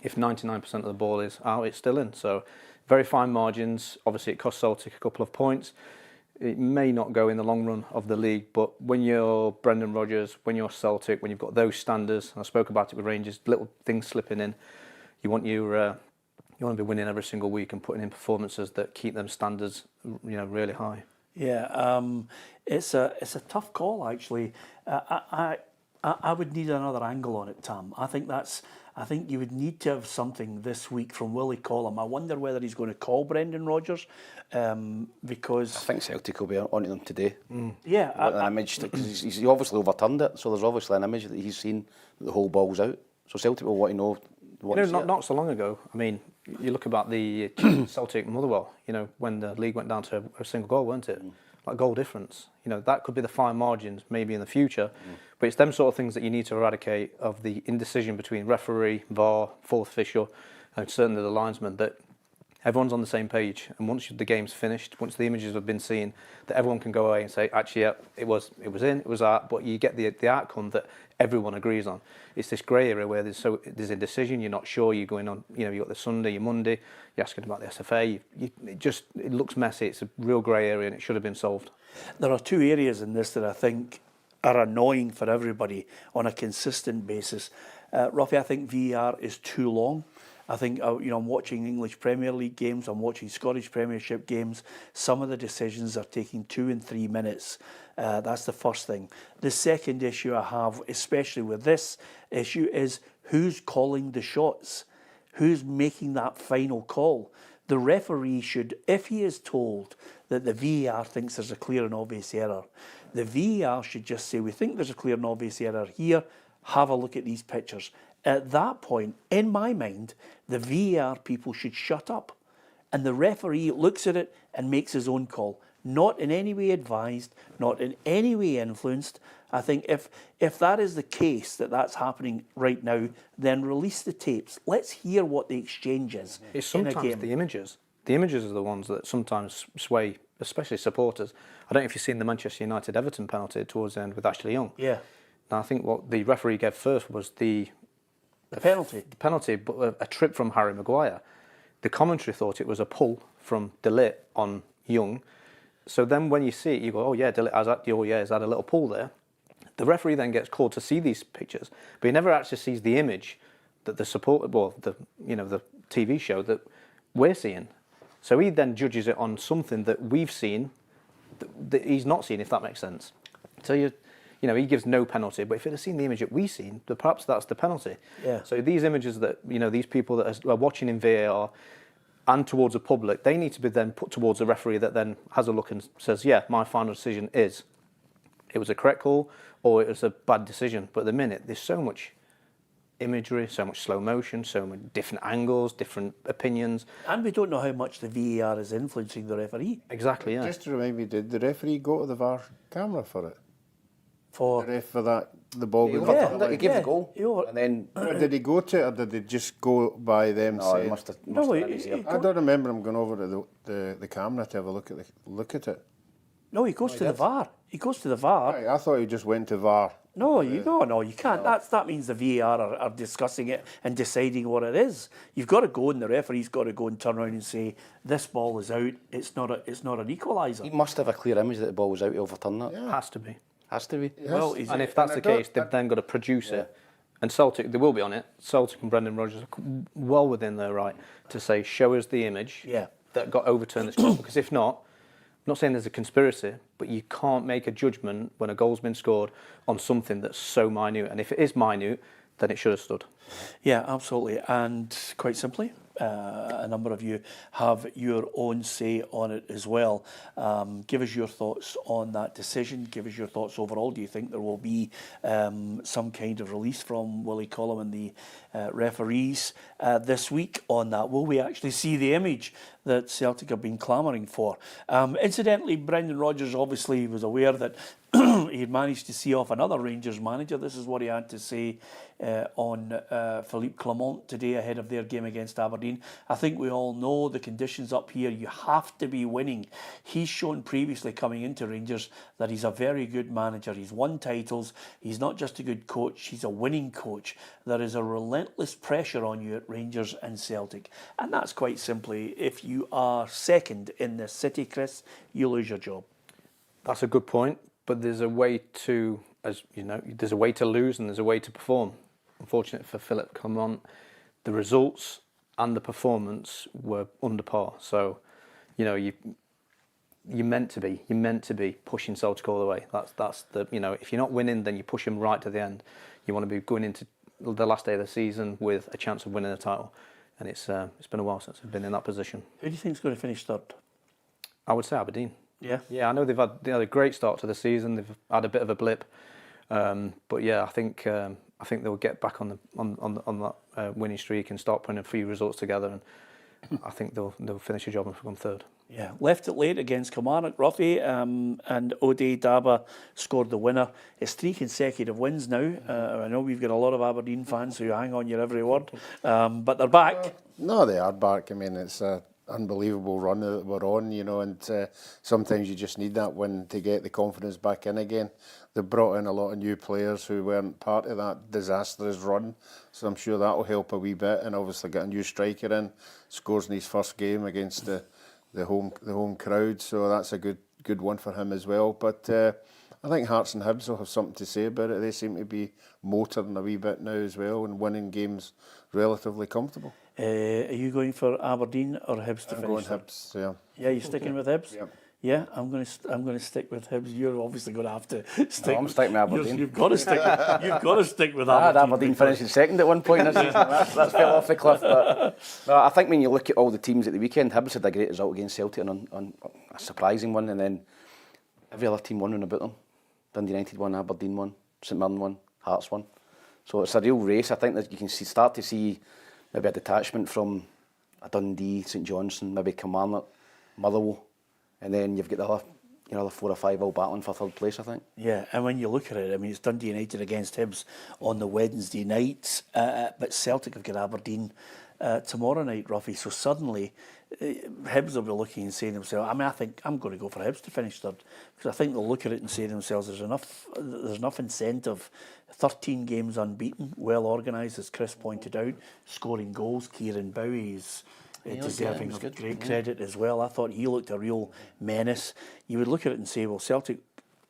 Speaker 4: if 99% of the ball is out, it's still in. So very fine margins. Obviously, it cost Celtic a couple of points. It may not go in the long run of the league, but when you're Brendan Rodgers, when you're Celtic, when you've got those standards, and I spoke about it with Rangers, little things slipping in, you want to be winning every single week and putting in performances that keep them standards, really high.
Speaker 1: Yeah, it's a tough call actually. I would need another angle on it, Tam. I think you would need to have something this week from Willie Collum. I wonder whether he's going to call Brendan Rodgers, because
Speaker 3: I think Celtic will be onto them today.
Speaker 1: Yeah,
Speaker 3: an image, because he's obviously overturned it, so there's obviously an image that he's seen that the whole ball's out. So Celtic will want to know.
Speaker 4: Not so long ago. I mean, you look about the Celtic Motherwell. When the league went down to a single goal, weren't it? like goal difference. You know, that could be the fine margins maybe in the future, but it's them sort of things that you need to eradicate of the indecision between referee, VAR, fourth official, and certainly the linesman, that everyone's on the same page. And once the game's finished, once the images have been seen, that everyone can go away and say, actually, yeah, it was in, it was out, but you get the outcome that everyone agrees on. It's this grey area where there's indecision, you're not sure, you're going on, you know, you've got the Sunday, your Monday, you're asking about the SFA, it looks messy, it's a real grey area and it should have been solved.
Speaker 1: There are two areas in this that I think are annoying for everybody on a consistent basis. Ruffy, I think VAR is too long. I think, I'm watching English Premier League games, I'm watching Scottish Premiership games. Some of the decisions are taking 2 and 3 minutes. That's the first thing. The second issue I have, especially with this issue, is who's calling the shots? Who's making that final call? The referee should, if he is told that the VAR thinks there's a clear and obvious error, the VAR should just say, we think there's a clear and obvious error here, have a look at these pictures. At that point, in my mind, the VAR people should shut up. And the referee looks at it and makes his own call. Not in any way advised, not in any way influenced. I think if that is the case, that's happening right now, then release the tapes. Let's hear what the exchange is.
Speaker 4: It's sometimes the images. The images are the ones that sometimes sway, especially supporters. I don't know if you've seen the Manchester United-Everton penalty towards the end with Ashley Young.
Speaker 1: Yeah.
Speaker 4: Now, I think what the referee gave first was the
Speaker 1: penalty.
Speaker 4: The penalty, but a trip from Harry Maguire. The commentary thought it was a pull from Didier on Young. So then when you see it, you go, oh yeah, Didier has had a little pull there. The referee then gets called to see these pictures, but he never actually sees the image that the the TV show that we're seeing. So he then judges it on something that we've seen that he's not seen, if that makes sense. So he gives no penalty, but if he'd have seen the image that we've seen, perhaps that's the penalty.
Speaker 1: Yeah.
Speaker 4: So these images that, these people that are watching in VAR and towards the public, they need to be then put towards a referee that then has a look and says, yeah, my final decision is it was a correct call or it was a bad decision. But at the minute, there's so much imagery, so much slow motion, so many different angles, different opinions.
Speaker 1: And we don't know how much the VAR is influencing the referee.
Speaker 4: Exactly, yeah.
Speaker 2: Just to remind me, did the referee go to the VAR camera for it?
Speaker 1: For
Speaker 2: the ball.
Speaker 3: He gave the goal. And then
Speaker 2: did he go to it, or did they just go by them saying?
Speaker 3: He must have
Speaker 2: I don't remember him going over to the camera to have a look at it.
Speaker 1: No, he goes to the VAR. He goes to the VAR.
Speaker 2: Right, I thought he just went to VAR.
Speaker 1: No, you can't. That means the VAR are discussing it and deciding what it is. You've got to go, and the referee's got to go and turn around and say, "This ball is out. It's not an equaliser."
Speaker 3: He must have a clear image that the ball was out to overturn that.
Speaker 4: Yeah. Has to be.
Speaker 3: Has to be.
Speaker 2: Yes.
Speaker 1: Well,
Speaker 4: and if that's the case, they've then got to produce it. And Celtic, they will be on it. Celtic and Brendan Rodgers are well within their right to say, show us the image that got overturned this goal. Because if not, I'm not saying there's a conspiracy, but you can't make a judgment when a goal's been scored on something that's so minute. And if it is minute, then it should have stood.
Speaker 1: Yeah, absolutely. And quite simply, a number of you have your own say on it as well. Give us your thoughts on that decision. Give us your thoughts overall. Do you think there will be some kind of release from Willie Collum and the referees this week on that? Will we actually see the image that Celtic have been clamouring for? Incidentally, Brendan Rodgers obviously was aware that he had managed to see off another Rangers manager. This is what he had to say on Philippe Clement today ahead of their game against Aberdeen. I think we all know the conditions up here. You have to be winning. He's shown previously coming into Rangers that he's a very good manager. He's won titles. He's not just a good coach, he's a winning coach. There is a relentless pressure on you at Rangers and Celtic. And that's quite simply, if you are second in this city, Chris, you lose your job.
Speaker 4: That's a good point. But there's a way to, there's a way to lose and there's a way to perform. Unfortunately for Philippe Clement, the results and the performance were under par. So, you're meant to be pushing Celtic all the way. That's the if you're not winning, then you push them right to the end. You want to be going into the last day of the season with a chance of winning the title. And it's been a while since I've been in that position.
Speaker 1: Who do you think is going to finish third?
Speaker 4: I would say Aberdeen.
Speaker 1: Yeah,
Speaker 4: I know they had a great start to the season. They've had a bit of a blip, but yeah, I think they'll get back on that winning streak and start putting a few results together. And I think they'll finish the job and become third.
Speaker 1: Yeah, left it late against Kilmarnock, Ruffy, and O'Day Daba scored the winner. It's 3 consecutive wins now. I know we've got a lot of Aberdeen fans who hang on your every word, but they're back.
Speaker 2: No, they are back. I mean, it's an unbelievable run that we're on, you know, and sometimes you just need that win to get the confidence back in again. They've brought in a lot of new players who weren't part of that disastrous run, so I'm sure that will help a wee bit. And obviously got a new striker in, scores in his first game against the home crowd, so that's a good one for him as well. But I think Hearts and Hibs will have something to say about it. They seem to be motoring a wee bit now as well and winning games relatively comfortable.
Speaker 1: Are you going for Aberdeen or Hibs to
Speaker 2: I'm
Speaker 1: finish?
Speaker 2: going Hibs, yeah.
Speaker 1: Yeah, you sticking with Hibs?
Speaker 2: Yeah.
Speaker 1: Yeah, I'm going to stick with Hibs. You're obviously going to have to stick.
Speaker 3: No, I'm sticking with Aberdeen.
Speaker 1: You've got to stick. You've got to stick with
Speaker 3: I had
Speaker 1: Aberdeen.
Speaker 3: Aberdeen finishing second at one point this season. That's fell off the cliff. But no, I think when you look at all the teams at the weekend, Hibs had a great result against Celtic on a surprising one, and then every other team won round about them. Dundee United won, Aberdeen won, St Mirren won, Hearts won. So it's a real race. I think that you can start to see maybe a detachment from a Dundee, St Johnstone, maybe Kilmarnock, Motherwell, and then you've got the other, the 4 or 5 all battling for third place, I think.
Speaker 1: Yeah, and when you look at it, I mean, it's Dundee United against Hibs on the Wednesday night, but Celtic have got Aberdeen tomorrow night, Ruffy. So suddenly, Hibs will be looking and saying to themselves, I mean, I think I'm going to go for Hibs to finish third, because I think they'll look at it and say to themselves, there's enough incentive. 13 games unbeaten, well organised, as Chris pointed out, scoring goals. Kieran Bowie's deserving of great credit as well. I thought he looked a real menace. You would look at it and say, well, Celtic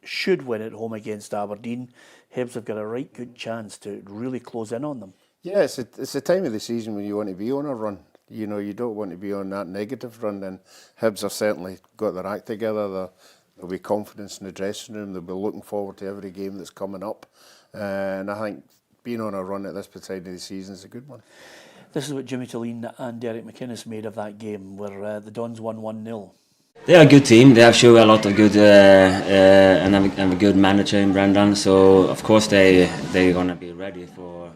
Speaker 1: should win at home against Aberdeen. Hibs have got a right good chance to really close in on them.
Speaker 2: Yeah, it's the time of the season when you want to be on a run. You know, you don't want to be on that negative run, and Hibs have certainly got their act together. There'll be confidence in the dressing room. They'll be looking forward to every game that's coming up. And I think being on a run at this time of the season is a good one.
Speaker 1: This is what Jimmy Tulleen and Derek McInnes made of that game, where the Dons won 1-0.
Speaker 12: They are a good team. They have shown a lot of good and have a good manager in Brendan. So of course they're gonna be ready for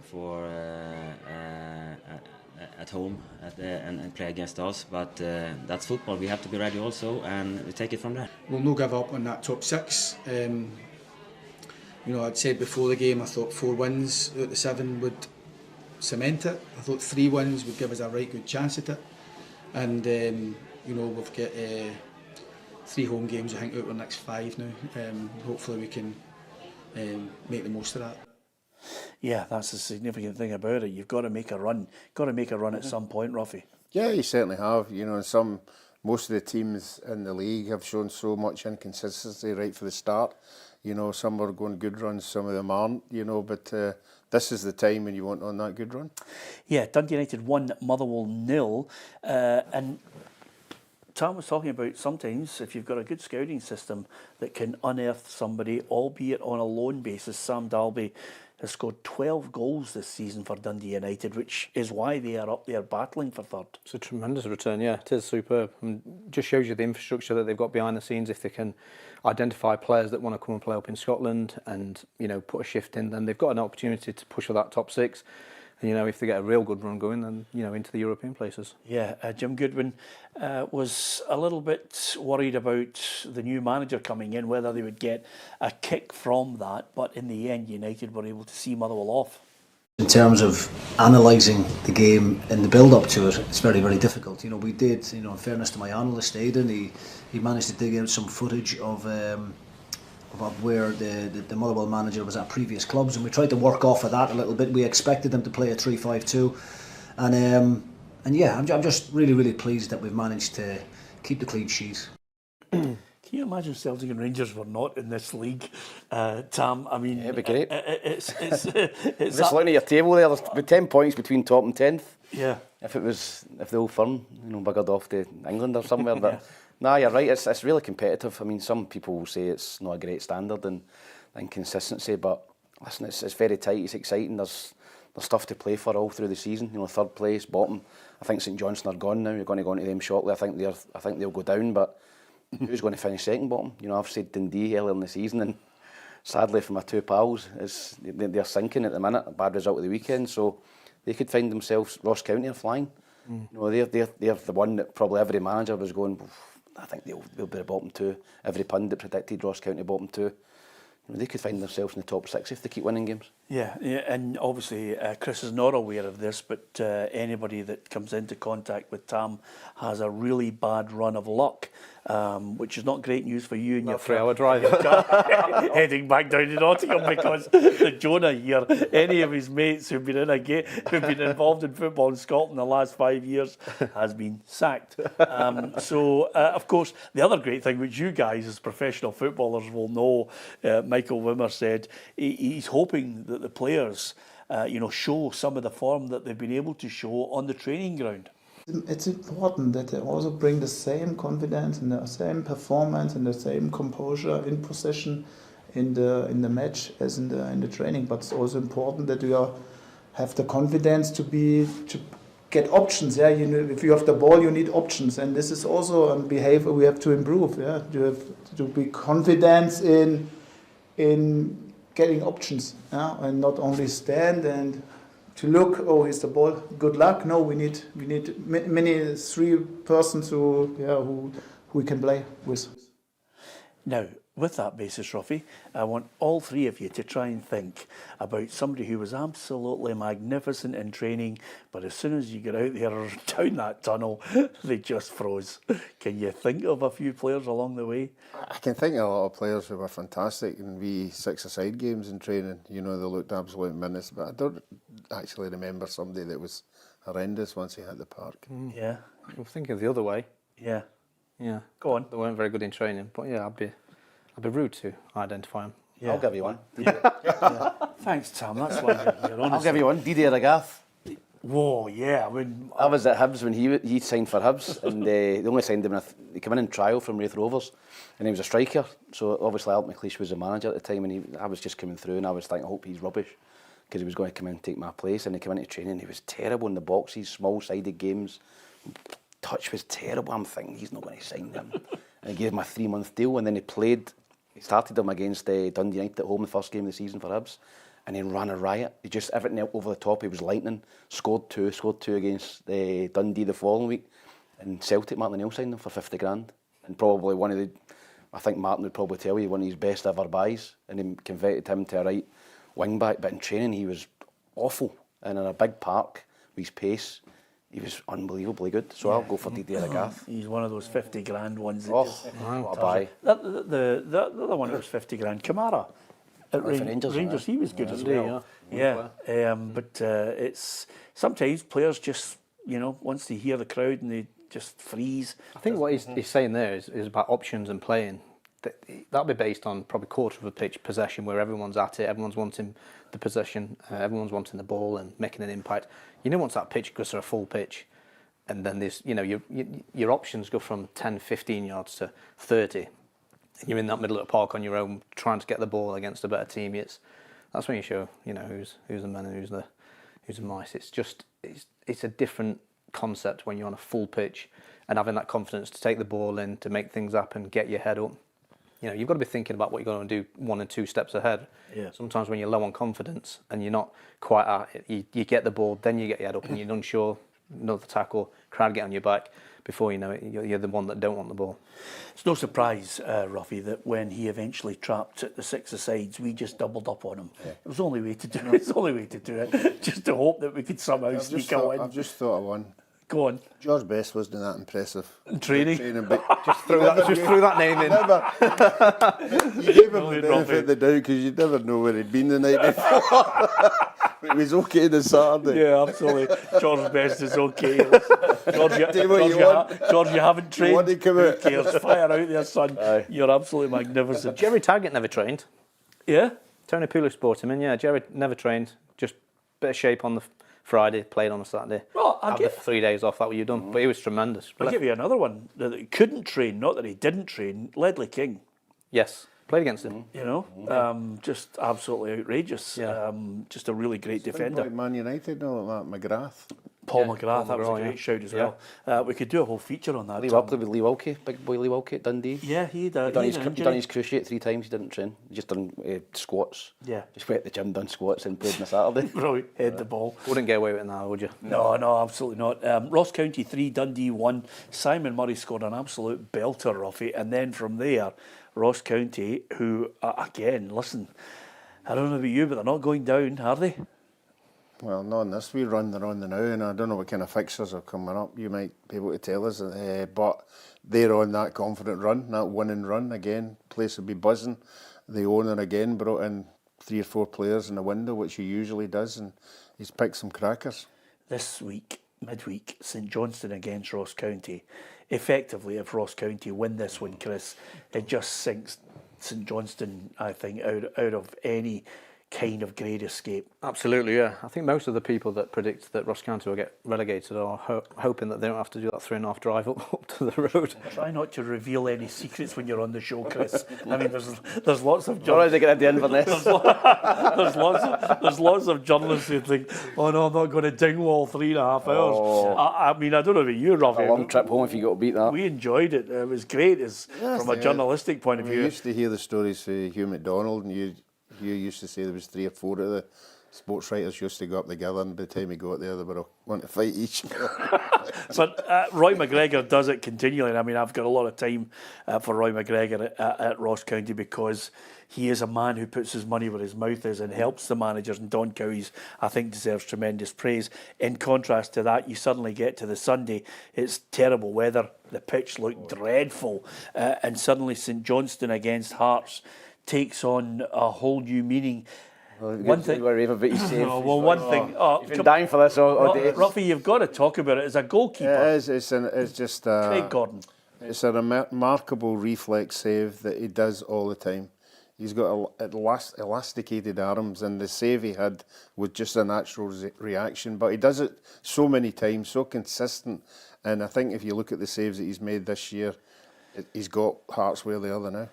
Speaker 12: at home and play against us. But that's football. We have to be ready also, and we take it from there.
Speaker 13: We'll no give up on that top 6. I'd said before the game I thought 4 wins out of the 7 would cement it. I thought 3 wins would give us a right good chance at it, and we've got 3 home games I think out of our next 5 now. Hopefully we can make the most of that.
Speaker 1: Yeah, that's the significant thing about it. You've got to make a run. Got to make a run at some point, Ruffy.
Speaker 2: Yeah, you certainly have. Most of the teams in the league have shown so much inconsistency right from the start. Some are going good runs, some of them aren't. But this is the time when you want on that good run. Yeah,
Speaker 1: Dundee United 1, Motherwell 0, and Tam was talking about sometimes if you've got a good scouting system that can unearth somebody, albeit on a loan basis. Sam Dalby has scored 12 goals this season for Dundee United, which is why they are up there battling for third.
Speaker 4: It's a tremendous return, yeah, it is superb. And just shows you the infrastructure that they've got behind the scenes. If they can identify players that want to come and play up in Scotland and, put a shift in, then they've got an opportunity to push for that top 6. And, if they get a real good run going, then, into the European places.
Speaker 1: Yeah, Jim Goodwin was a little bit worried about the new manager coming in, whether they would get a kick from that. But in the end, United were able to see Motherwell off.
Speaker 14: In terms of analysing the game and the build-up to it, it's very, very difficult. We did, in fairness to my analyst, Aidan, he managed to dig out some footage of where the Motherwell manager was at previous clubs, and we tried to work off of that a little bit. We expected them to play a 3-5-2, and yeah, I'm just really, really pleased that we've managed to keep the clean sheet.
Speaker 1: Can you imagine Celtic and Rangers were not in this league, Tam? I mean,
Speaker 3: it'd be great.
Speaker 1: It's
Speaker 3: just looking at your table there. There's about 10 points between top and 10th.
Speaker 1: Yeah.
Speaker 3: If the old firm, buggered off to England or somewhere, but. No, you're right. It's really competitive. I mean, some people will say it's not a great standard and consistency, but listen, it's very tight. It's exciting. There's stuff to play for all through the season. Third place, bottom. I think St Johnstone are gone now. You're going to go into them shortly. I think they'll go down, but who's going to finish second bottom? I've said Dundee earlier in the season, and sadly for my 2 pals, they're sinking at the minute. A bad result of the weekend, so they could find themselves. Ross County are flying. They're the one that probably every manager was going, I think they'll be the bottom two. Every pundit predicted Ross County bottom two. They could find themselves in the top 6 if they keep winning games.
Speaker 1: Yeah, and obviously Chris is not aware of this, but anybody that comes into contact with Tam has a really bad run of luck, which is not great news for you and your
Speaker 4: 3-hour drive
Speaker 1: heading back down to Nottingham, because the Jonah here, any of his mates who've been involved in football in Scotland in the last 5 years, has been sacked. Of course, the other great thing, which you guys as professional footballers will know, Michael Wimmer said he's hoping that the players, show some of the form that they've been able to show on the training ground.
Speaker 15: It's important that they also bring the same confidence and the same performance and the same composure in possession in the match as in the training. But it's also important that you have the confidence to get options. Yeah, if you have the ball, you need options, and this is also a behavior we have to improve. Yeah, you have to be confident in getting options, and not only stand and to look. Oh, here's the ball. Good luck. No, we need many 3 persons who we can play with.
Speaker 1: Now, with that basis, Ruffy, I want all 3 of you to try and think about somebody who was absolutely magnificent in training, but as soon as you get out there or down that tunnel, they just froze. Can you think of a few players along the way?
Speaker 2: I can think of a lot of players who were fantastic in wee 6-a-side games in training. They looked absolute menace, but I don't actually remember somebody that was horrendous once he hit the park.
Speaker 1: Yeah.
Speaker 4: I'm thinking the other way.
Speaker 1: Yeah.
Speaker 4: Yeah.
Speaker 1: Go on.
Speaker 4: They weren't very good in training, but yeah, I'd be rude to identify them.
Speaker 1: Yeah.
Speaker 3: I'll give you one.
Speaker 1: Yeah. Thanks, Tam. That's one you're honest.
Speaker 3: I'll give you one. Didier Agathe.
Speaker 1: Whoa, yeah.
Speaker 3: I was at Hibs when he signed for Hibs, and they only signed him. He came in trial from Leith Rovers, and he was a striker. So obviously, Albert McLeish was the manager at the time, and I was just coming through, and I was thinking, I hope he's rubbish, because he was going to come in and take my place. And he came into training, and he was terrible in the boxes, small-sided games. Touch was terrible. I'm thinking he's not going to sign him. And he gave him a 3-month deal, and then he played. He started him against Dundee United at home, the first game of the season for Hibs, and then ran a riot. He just, everything over the top, he was lightning. Scored two against Dundee the following week. And Celtic, Martin O'Neill signed him for 50 grand. And probably I think Martin would probably tell you, one of his best ever buys. And he converted him to a right wing back. But in training, he was awful. And in a big park, with his pace, he was unbelievably good. So I'll go for Didier Agathe.
Speaker 1: He's one of those 50 grand ones. That
Speaker 3: what a buy.
Speaker 1: The other one that was 50 grand, Kamara. At Rangers, he was good as well. Yeah. But it's sometimes players just, once they hear the crowd and they just freeze.
Speaker 4: I think what he's saying there is about options and playing. That'll be based on probably quarter of a pitch possession, where everyone's at it, everyone's wanting the possession, everyone's wanting the ball and making an impact. Once that pitch goes to a full pitch, and then there's, your options go from 10, 15 yards to 30. And you're in that middle of the park on your own, trying to get the ball against a better team. That's when you show, who's the man and who's the mice. It's a different concept when you're on a full pitch and having that confidence to take the ball in, to make things happen, get your head up. You've got to be thinking about what you're going to do 1 and 2 steps ahead.
Speaker 1: Yeah.
Speaker 4: Sometimes when you're low on confidence and you're not quite at it, you get the ball, then you get your head up and you're unsure, another tackle, crowd get on your back. Before you know it, you're the one that don't want the ball.
Speaker 1: It's no surprise, Ruffy, that when he eventually trapped at the 6-a-sides, we just doubled up on him. Yeah. It was the only way to do it. It's the only way to do it, just to hope that we could somehow sneak a win.
Speaker 2: I've just thought of one.
Speaker 1: Go on.
Speaker 2: George Best wasn't that impressive.
Speaker 1: In training?
Speaker 2: But
Speaker 4: just threw that name in.
Speaker 2: You gave him the benefit of the doubt, because you never know where he'd been the night before. But he was okay this Saturday.
Speaker 1: Yeah, absolutely. George Best is okay. George, you haven't trained.
Speaker 2: You want to come out?
Speaker 1: Who cares? Fire out there, son. Aye. You're absolutely magnificent.
Speaker 4: Jerry Taggart never trained.
Speaker 1: Yeah?
Speaker 4: Tony Pulis brought him in, yeah. Jerry never trained. Just bit of shape on the Friday, played on a Saturday.
Speaker 1: Well,
Speaker 4: After 3 days off, that what you've done. But he was tremendous.
Speaker 1: I'll give you another one that he couldn't train, not that he didn't train. Ledley King.
Speaker 4: Yes. Played against him.
Speaker 1: Just absolutely outrageous. Yeah. Just a really great defender.
Speaker 2: Like Man United, no, like that McGrath.
Speaker 1: Paul McGrath, that was a great shout as well. We could do a whole feature on that.
Speaker 3: Lee Wilkie, big boy Lee Wilkie at Dundee.
Speaker 1: Yeah, he did.
Speaker 3: He done his cruciate 3 times. He didn't train. He just done squats.
Speaker 1: Yeah.
Speaker 3: Just went to the gym, done squats, and played on a Saturday.
Speaker 1: Right, head the ball.
Speaker 4: Wouldn't get away with it now, would you?
Speaker 1: No, absolutely not. Ross County 3, Dundee 1. Simon Murray scored an absolute belter, Ruffy, and then from there, Ross County, who again, listen, I don't know about you, but they're not going down, are they?
Speaker 2: Well, not in this wee run they're on the now, and I don't know what kind of fixtures are coming up. You might be able to tell us, but they're on that confident run, that winning run again. Place will be buzzing. The owner again brought in 3 or 4 players in the window, which he usually does, and he's picked some crackers.
Speaker 1: This week, midweek, St Johnstone against Ross County. Effectively, if Ross County win this one, Chris, it just sinks St Johnstone, I think, out of any kind of great escape.
Speaker 4: Absolutely, yeah. I think most of the people that predict that Ross County will get relegated are hoping that they don't have to do that 3.5 drive up to the road.
Speaker 1: Try not to reveal any secrets when you're on the show, Chris. I mean, there's lots of
Speaker 3: journalists. They get at the end of this.
Speaker 1: There's lots of journalists who think, oh no, I'm not going to Dingwall 3.5 hours. I mean, I don't know about you, Ruffy.
Speaker 3: A long trip home if you got to beat that.
Speaker 1: We enjoyed it. It was great from a journalistic point of view.
Speaker 2: We used to hear the stories from Hugh McDonald, and you used to say there was 3 or 4 of the sports writers used to go up together, and by the time we got there, they were all wanting to fight each other.
Speaker 1: But Roy McGregor does it continually. I mean, I've got a lot of time for Roy McGregor at Ross County because he is a man who puts his money where his mouth is and helps the managers, and Don Cowies, I think, deserves tremendous praise. In contrast to that, you suddenly get to the Sunday, it's terrible weather, the pitch looked dreadful, and suddenly St Johnstone against Hearts takes on a whole new meaning.
Speaker 3: One thing. You've been dying for this all day.
Speaker 1: Ruffy, you've got to talk about it as a goalkeeper.
Speaker 2: It is. It's just
Speaker 1: Craig Gordon.
Speaker 2: It's a remarkable reflex save that he does all the time. He's got elasticated arms, and the save he had was just a natural reaction. But he does it so many times, so consistent. And I think if you look at the saves that he's made this year, he's got Hearts where they are now.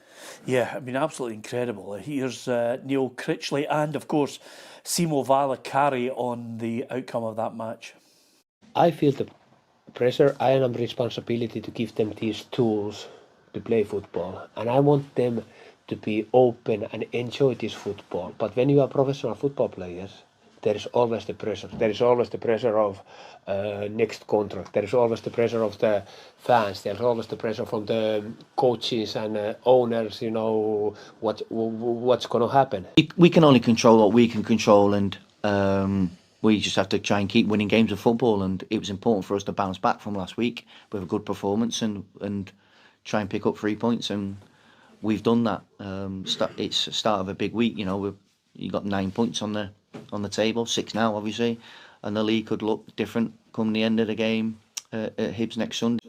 Speaker 1: Yeah, I mean, absolutely incredible. Here's Neil Critchley and, of course, Simo Valakari on the outcome of that match.
Speaker 16: I feel the pressure. I have responsibility to give them these tools to play football. And I want them to be open and enjoy this football. But when you are professional football players, there is always the pressure. There is always the pressure of next contract. There is always the pressure of the fans. There is always the pressure from the coaches and owners. You know what's going to happen.
Speaker 17: We can only control what we can control, and we just have to try and keep winning games of football. And it was important for us to bounce back from last week with a good performance and try and pick up 3 points. And we've done that. It's the start of a big week. You know, you got 9 points on the table, 6 now obviously, and the league could look different come the end of the game at Hibs next Sunday.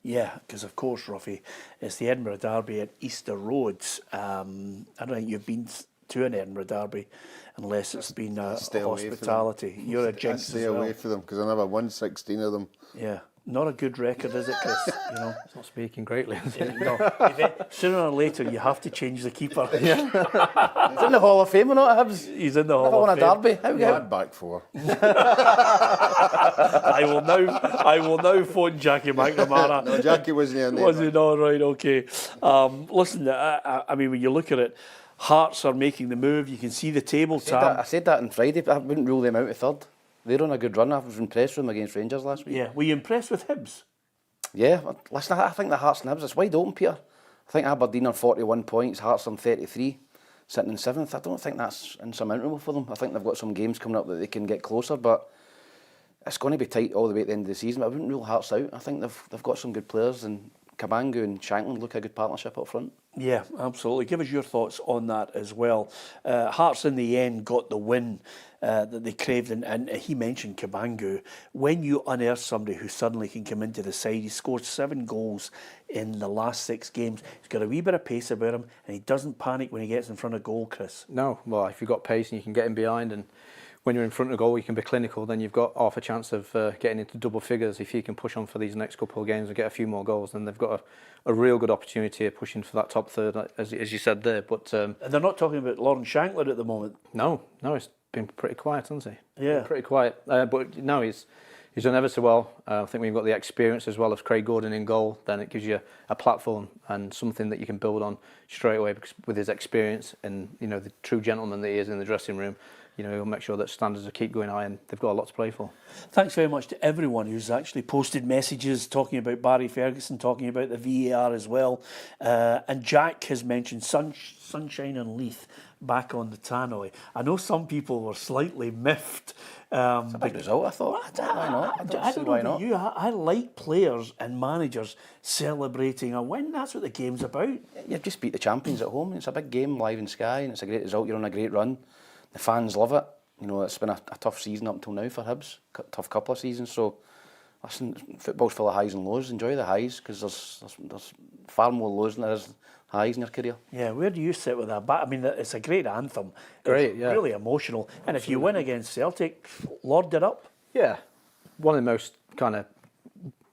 Speaker 1: Yeah, because of course, Ruffy, it's the Edinburgh Derby at Easter Roads. I don't think you've been to an Edinburgh Derby unless it's been a hospitality. You're a jinx
Speaker 2: stay away from them because I never won 16 of them.
Speaker 1: Yeah. Not a good record, is it, Chris? You know,
Speaker 4: it's not speaking greatly.
Speaker 1: No, sooner or later you have to change the keeper.
Speaker 3: Yeah. He's in the Hall of Fame, or not, Hibs?
Speaker 1: He's in the Hall of Fame.
Speaker 3: Never won a derby. How
Speaker 2: you had back 4.
Speaker 1: I will now phone Jackie McNamara.
Speaker 2: No, Jackie wasn't in there.
Speaker 1: Was he not? Right, okay. Listen, I mean, when you look at it, Hearts are making the move. You can see the table.
Speaker 3: I said that on Friday, but I wouldn't rule them out of third. They're on a good run. I was impressed with them against Rangers last week.
Speaker 1: Yeah, were you impressed with Hibs?
Speaker 3: Yeah, listen, I think the Hearts and Hibs, it's wide open, Peter. I think Aberdeen on 41 points, Hearts on 33, sitting in 7th. I don't think that's insurmountable for them. I think they've got some games coming up that they can get closer, but it's going to be tight all the way at the end of the season. But I wouldn't rule Hearts out. I think they've got some good players, and Kabangu and Shankland look a good partnership up front.
Speaker 1: Yeah, absolutely. Give us your thoughts on that as well. Hearts in the end got the win that they craved, and he mentioned Kabangu. When you unearth somebody who suddenly can come into the side, he scored 7 goals in the last 6 games. He's got a wee bit of pace about him, and he doesn't panic when he gets in front of goal, Chris.
Speaker 4: No, well, if you've got pace and you can get him behind, and when you're in front of goal you can be clinical, then you've got half a chance of getting into double figures. If you can push on for these next couple of games and get a few more goals, then they've got a real good opportunity here pushing for that top third, as you said there. But
Speaker 1: and they're not talking about Lauren Shankland at the moment.
Speaker 4: No, it's been pretty quiet, hasn't he?
Speaker 1: Yeah.
Speaker 4: Pretty quiet. But no, he's done ever so well. I think we've got the experience as well as Craig Gordon in goal. Then it gives you a platform and something that you can build on straight away, because with his experience and the true gentleman that he is in the dressing room, he'll make sure that standards will keep going high, and they've got a lot to play for.
Speaker 1: Thanks very much to everyone who's actually posted messages talking about Barry Ferguson, talking about the VAR as well. And Jack has mentioned sunshine and Leith back on the tannoy. I know some people were slightly miffed.
Speaker 3: It's a big result, I thought. Why not?
Speaker 1: I don't know about you. I like players and managers celebrating a win. That's what the game's about.
Speaker 3: You've just beat the champions at home. It's a big game live in Sky, and it's a great result. You're on a great run. The fans love it. It's been a tough season up until now for Hibs. Tough couple of seasons. So, listen, football's full of highs and lows. Enjoy the highs, because there's far more lows than there is highs in your career.
Speaker 1: Yeah, where do you sit with that? I mean, it's a great anthem.
Speaker 4: Great,
Speaker 1: it's
Speaker 4: yeah.
Speaker 1: Really emotional. And if you win against Celtic, lord it up.
Speaker 4: Yeah, one of the most kind of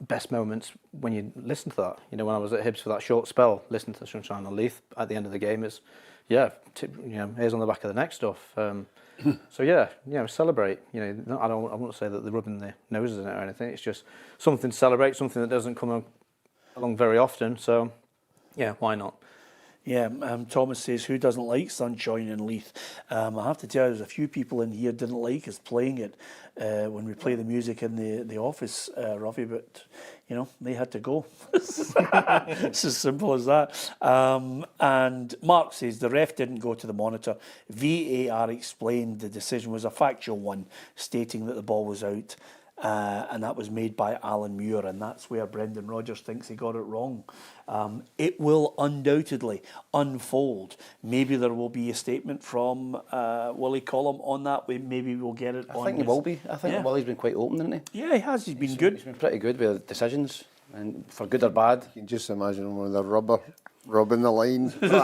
Speaker 4: best moments when you listen to that. When I was at Hibs for that short spell, listening to Sunshine on Leith at the end of the game is, hairs on the back of the neck stuff. So celebrate. I won't say that they're rubbing their noses in it or anything. It's just something to celebrate, something that doesn't come along very often. So, yeah, why not?
Speaker 1: Yeah, Thomas says, who doesn't like sunshine in Leith? I have to tell you, there's a few people in here didn't like us playing it when we play the music in the office, Ruffy, but, they had to go. It's as simple as that. And Mark says, the ref didn't go to the monitor. VAR explained the decision was a factual one, stating that the ball was out. And that was made by Alan Muir, and that's where Brendan Rodgers thinks he got it wrong. It will undoubtedly unfold. Maybe there will be a statement from Willie Collum on that. Maybe we'll get it.
Speaker 3: I think he will be. I think Willie's been quite open, hasn't he?
Speaker 1: Yeah, he has. He's been good.
Speaker 3: He's been pretty good with decisions, and for good or bad.
Speaker 2: You can just imagine him with a rubber rubbing the line, tamping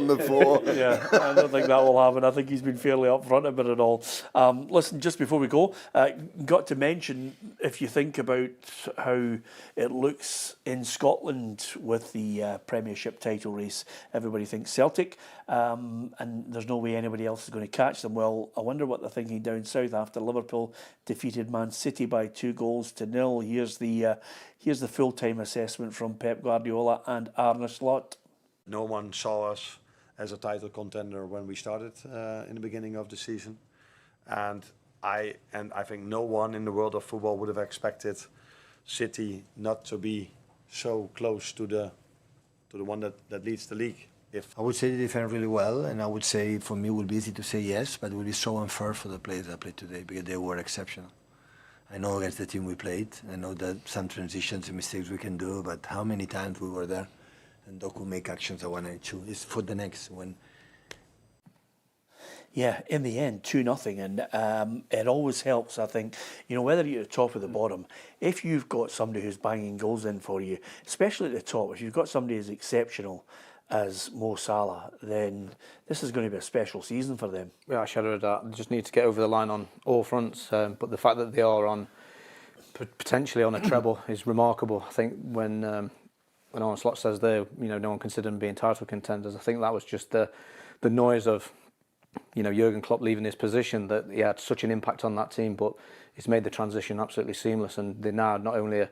Speaker 2: the floor.
Speaker 1: Yeah, I don't think that will happen. I think he's been fairly upfront about it all. Listen, just before we go, got to mention, if you think about how it looks in Scotland with the Premiership title race, everybody thinks Celtic, and there's no way anybody else is going to catch them. Well, I wonder what they're thinking down south after Liverpool defeated Man City by 2-0. Here's the full-time assessment from Pep Guardiola and Arne Slot.
Speaker 18: No one saw us as a title contender when we started in the beginning of the season, and I think no one in the world of football would have expected City not to be so close to the one that leads the league.
Speaker 19: I would say they defend really well, and I would say for me it would be easy to say yes, but it would be so unfair for the players that played today because they were exceptional. I know against the team we played, I know that some transitions and mistakes we can do, but how many times we were there and Doku make actions at 1 and 2. It's for the next one.
Speaker 1: Yeah, in the end, 2-0, and it always helps, I think, whether you're at the top or the bottom, if you've got somebody who's banging goals in for you, especially at the top, if you've got somebody as exceptional as Mo Salah, then this is going to be a special season for them.
Speaker 4: Yeah, I shadowed that. They just need to get over the line on all fronts, but the fact that they are potentially on a treble is remarkable. I think when Arne Slot says no one considered them being title contenders, I think that was just the noise of Jurgen Klopp leaving his position, that he had such an impact on that team, but he's made the transition absolutely seamless, and they're now not only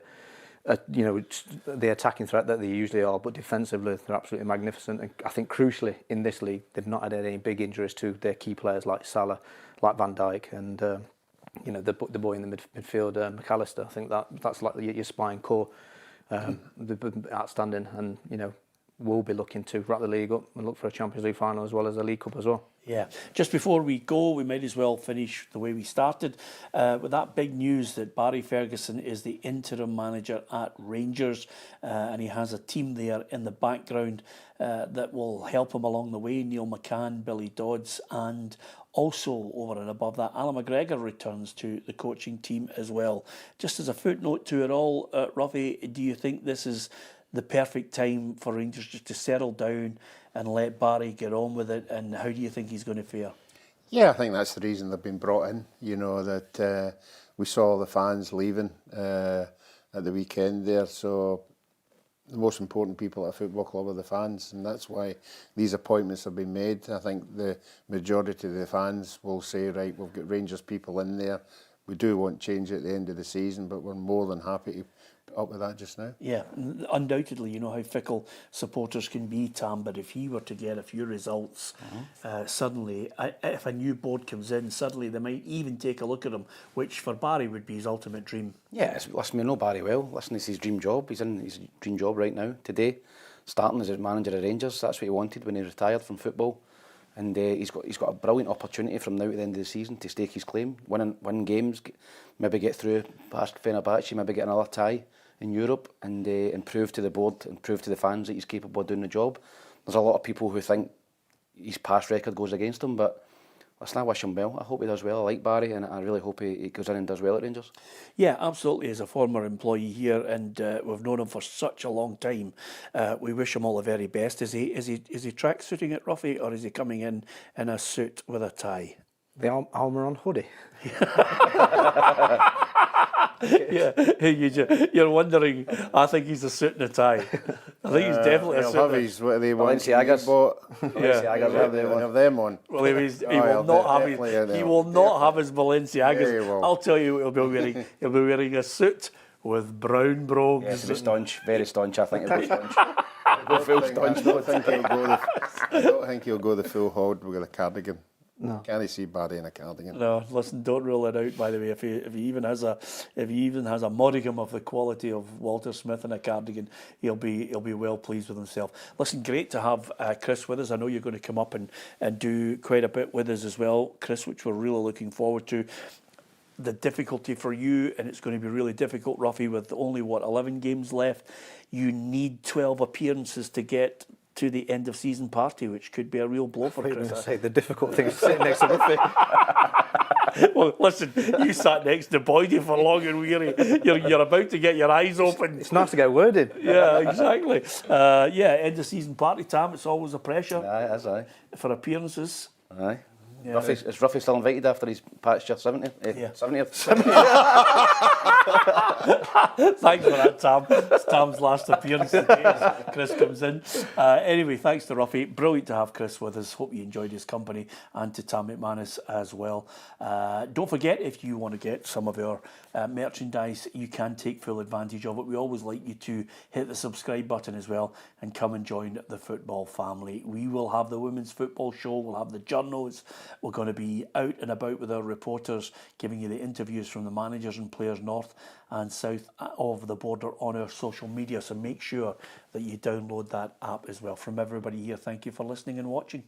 Speaker 4: the attacking threat that they usually are, but defensively they're absolutely magnificent. And I think crucially in this league, they've not had any big injuries to their key players like Salah, like Van Dijk, and the boy in the midfield, McAllister. I think that's like your spine core. They've been outstanding, and we'll be looking to wrap the league up and look for a Champions League final as well as a League Cup as well.
Speaker 1: Yeah, just before we go, we might as well finish the way we started with that big news that Barry Ferguson is the interim manager at Rangers, and he has a team there in the background that will help him along the way. Neil McCann, Billy Dodds, and also over and above that, Allan McGregor returns to the coaching team as well. Just as a footnote to it all, Ruffy, do you think this is the perfect time for Rangers just to settle down and let Barry get on with it, and how do you think he's going to fare?
Speaker 2: Yeah, I think that's the reason they've been brought in. That we saw the fans leaving at the weekend there, so the most important people at a football club are the fans, and that's why these appointments have been made. I think the majority of the fans will say, right, we've got Rangers people in there. We do want change at the end of the season, but we're more than happy to put up with that just now.
Speaker 1: Yeah, undoubtedly, you know how fickle supporters can be, Tam, but if he were to get a few results, suddenly, if a new board comes in, suddenly they might even take a look at him, which for Barry would be his ultimate dream.
Speaker 3: Yeah, listen, we know Barry well. Listen, it's his dream job. He's in his dream job right now, today, starting as a manager of Rangers. That's what he wanted when he retired from football. And he's got a brilliant opportunity from now to the end of the season to stake his claim, win games, maybe get through past Fenerbahce, maybe get another tie in Europe, and prove to the board and prove to the fans that he's capable of doing the job. There's a lot of people who think his past record goes against him, but listen, I wish him well. I hope he does well. I like Barry, and I really hope he goes in and does well at Rangers.
Speaker 1: Yeah, absolutely. As a former employee here, and we've known him for such a long time, we wish him all the very best. Is he track suiting it, Ruffy, or is he coming in a suit with a tie?
Speaker 4: The Almiron hoodie.
Speaker 1: Yeah, you're wondering. I think he's a suit and a tie. I think he's definitely a suit.
Speaker 2: Have his, what are they want?
Speaker 3: Balenciagas.
Speaker 2: Have them on.
Speaker 1: Well, he will not have his Balenciagas.
Speaker 2: Yeah,
Speaker 1: I'll tell you, he'll be wearing a suit with brown brogues.
Speaker 3: Yes, very staunch. I think he'll be staunch.
Speaker 2: I don't think he'll go the full hog with a cardigan.
Speaker 4: No.
Speaker 2: Can't he see Barry in a cardigan?
Speaker 1: No, listen, don't rule it out. By the way, if he even has a modicum of the quality of Walter Smith in a cardigan, he'll be well pleased with himself. Listen, great to have Chris with us. I know you're going to come up and do quite a bit with us as well, Chris, which we're really looking forward to. The difficulty for you, and it's going to be really difficult, Ruffy, with only 11 games left. You need 12 appearances to get to the end of season party, which could be a real blow for Chris.
Speaker 4: Say the difficult thing is sitting next to Ruffy.
Speaker 1: Well, listen, you sat next to Boydie for long and weary. You're about to get your eyes open.
Speaker 4: It's nice to get worded.
Speaker 1: Yeah, exactly. End of season party time. It's always a pressure.
Speaker 3: Aye.
Speaker 1: For appearances.
Speaker 3: Aye.
Speaker 1: Yeah.
Speaker 3: Is Ruffy still invited after he's patched your 70th?
Speaker 1: Yeah.
Speaker 3: 70th.
Speaker 1: Thanks for that, Tam. It's Tam's last appearance today as Chris comes in. Anyway, thanks to Ruffy. Brilliant to have Chris with us. Hope you enjoyed his company, and to Tam McManus as well. Don't forget, if you want to get some of our merchandise, you can take full advantage of it. We always like you to hit the subscribe button as well and come and join the football family. We will have the Women's Football Show. We'll have the journos. We're going to be out and about with our reporters, giving you the interviews from the managers and players north and south of the border on our social media. So make sure that you download that app as well. From everybody here, thank you for listening and watching.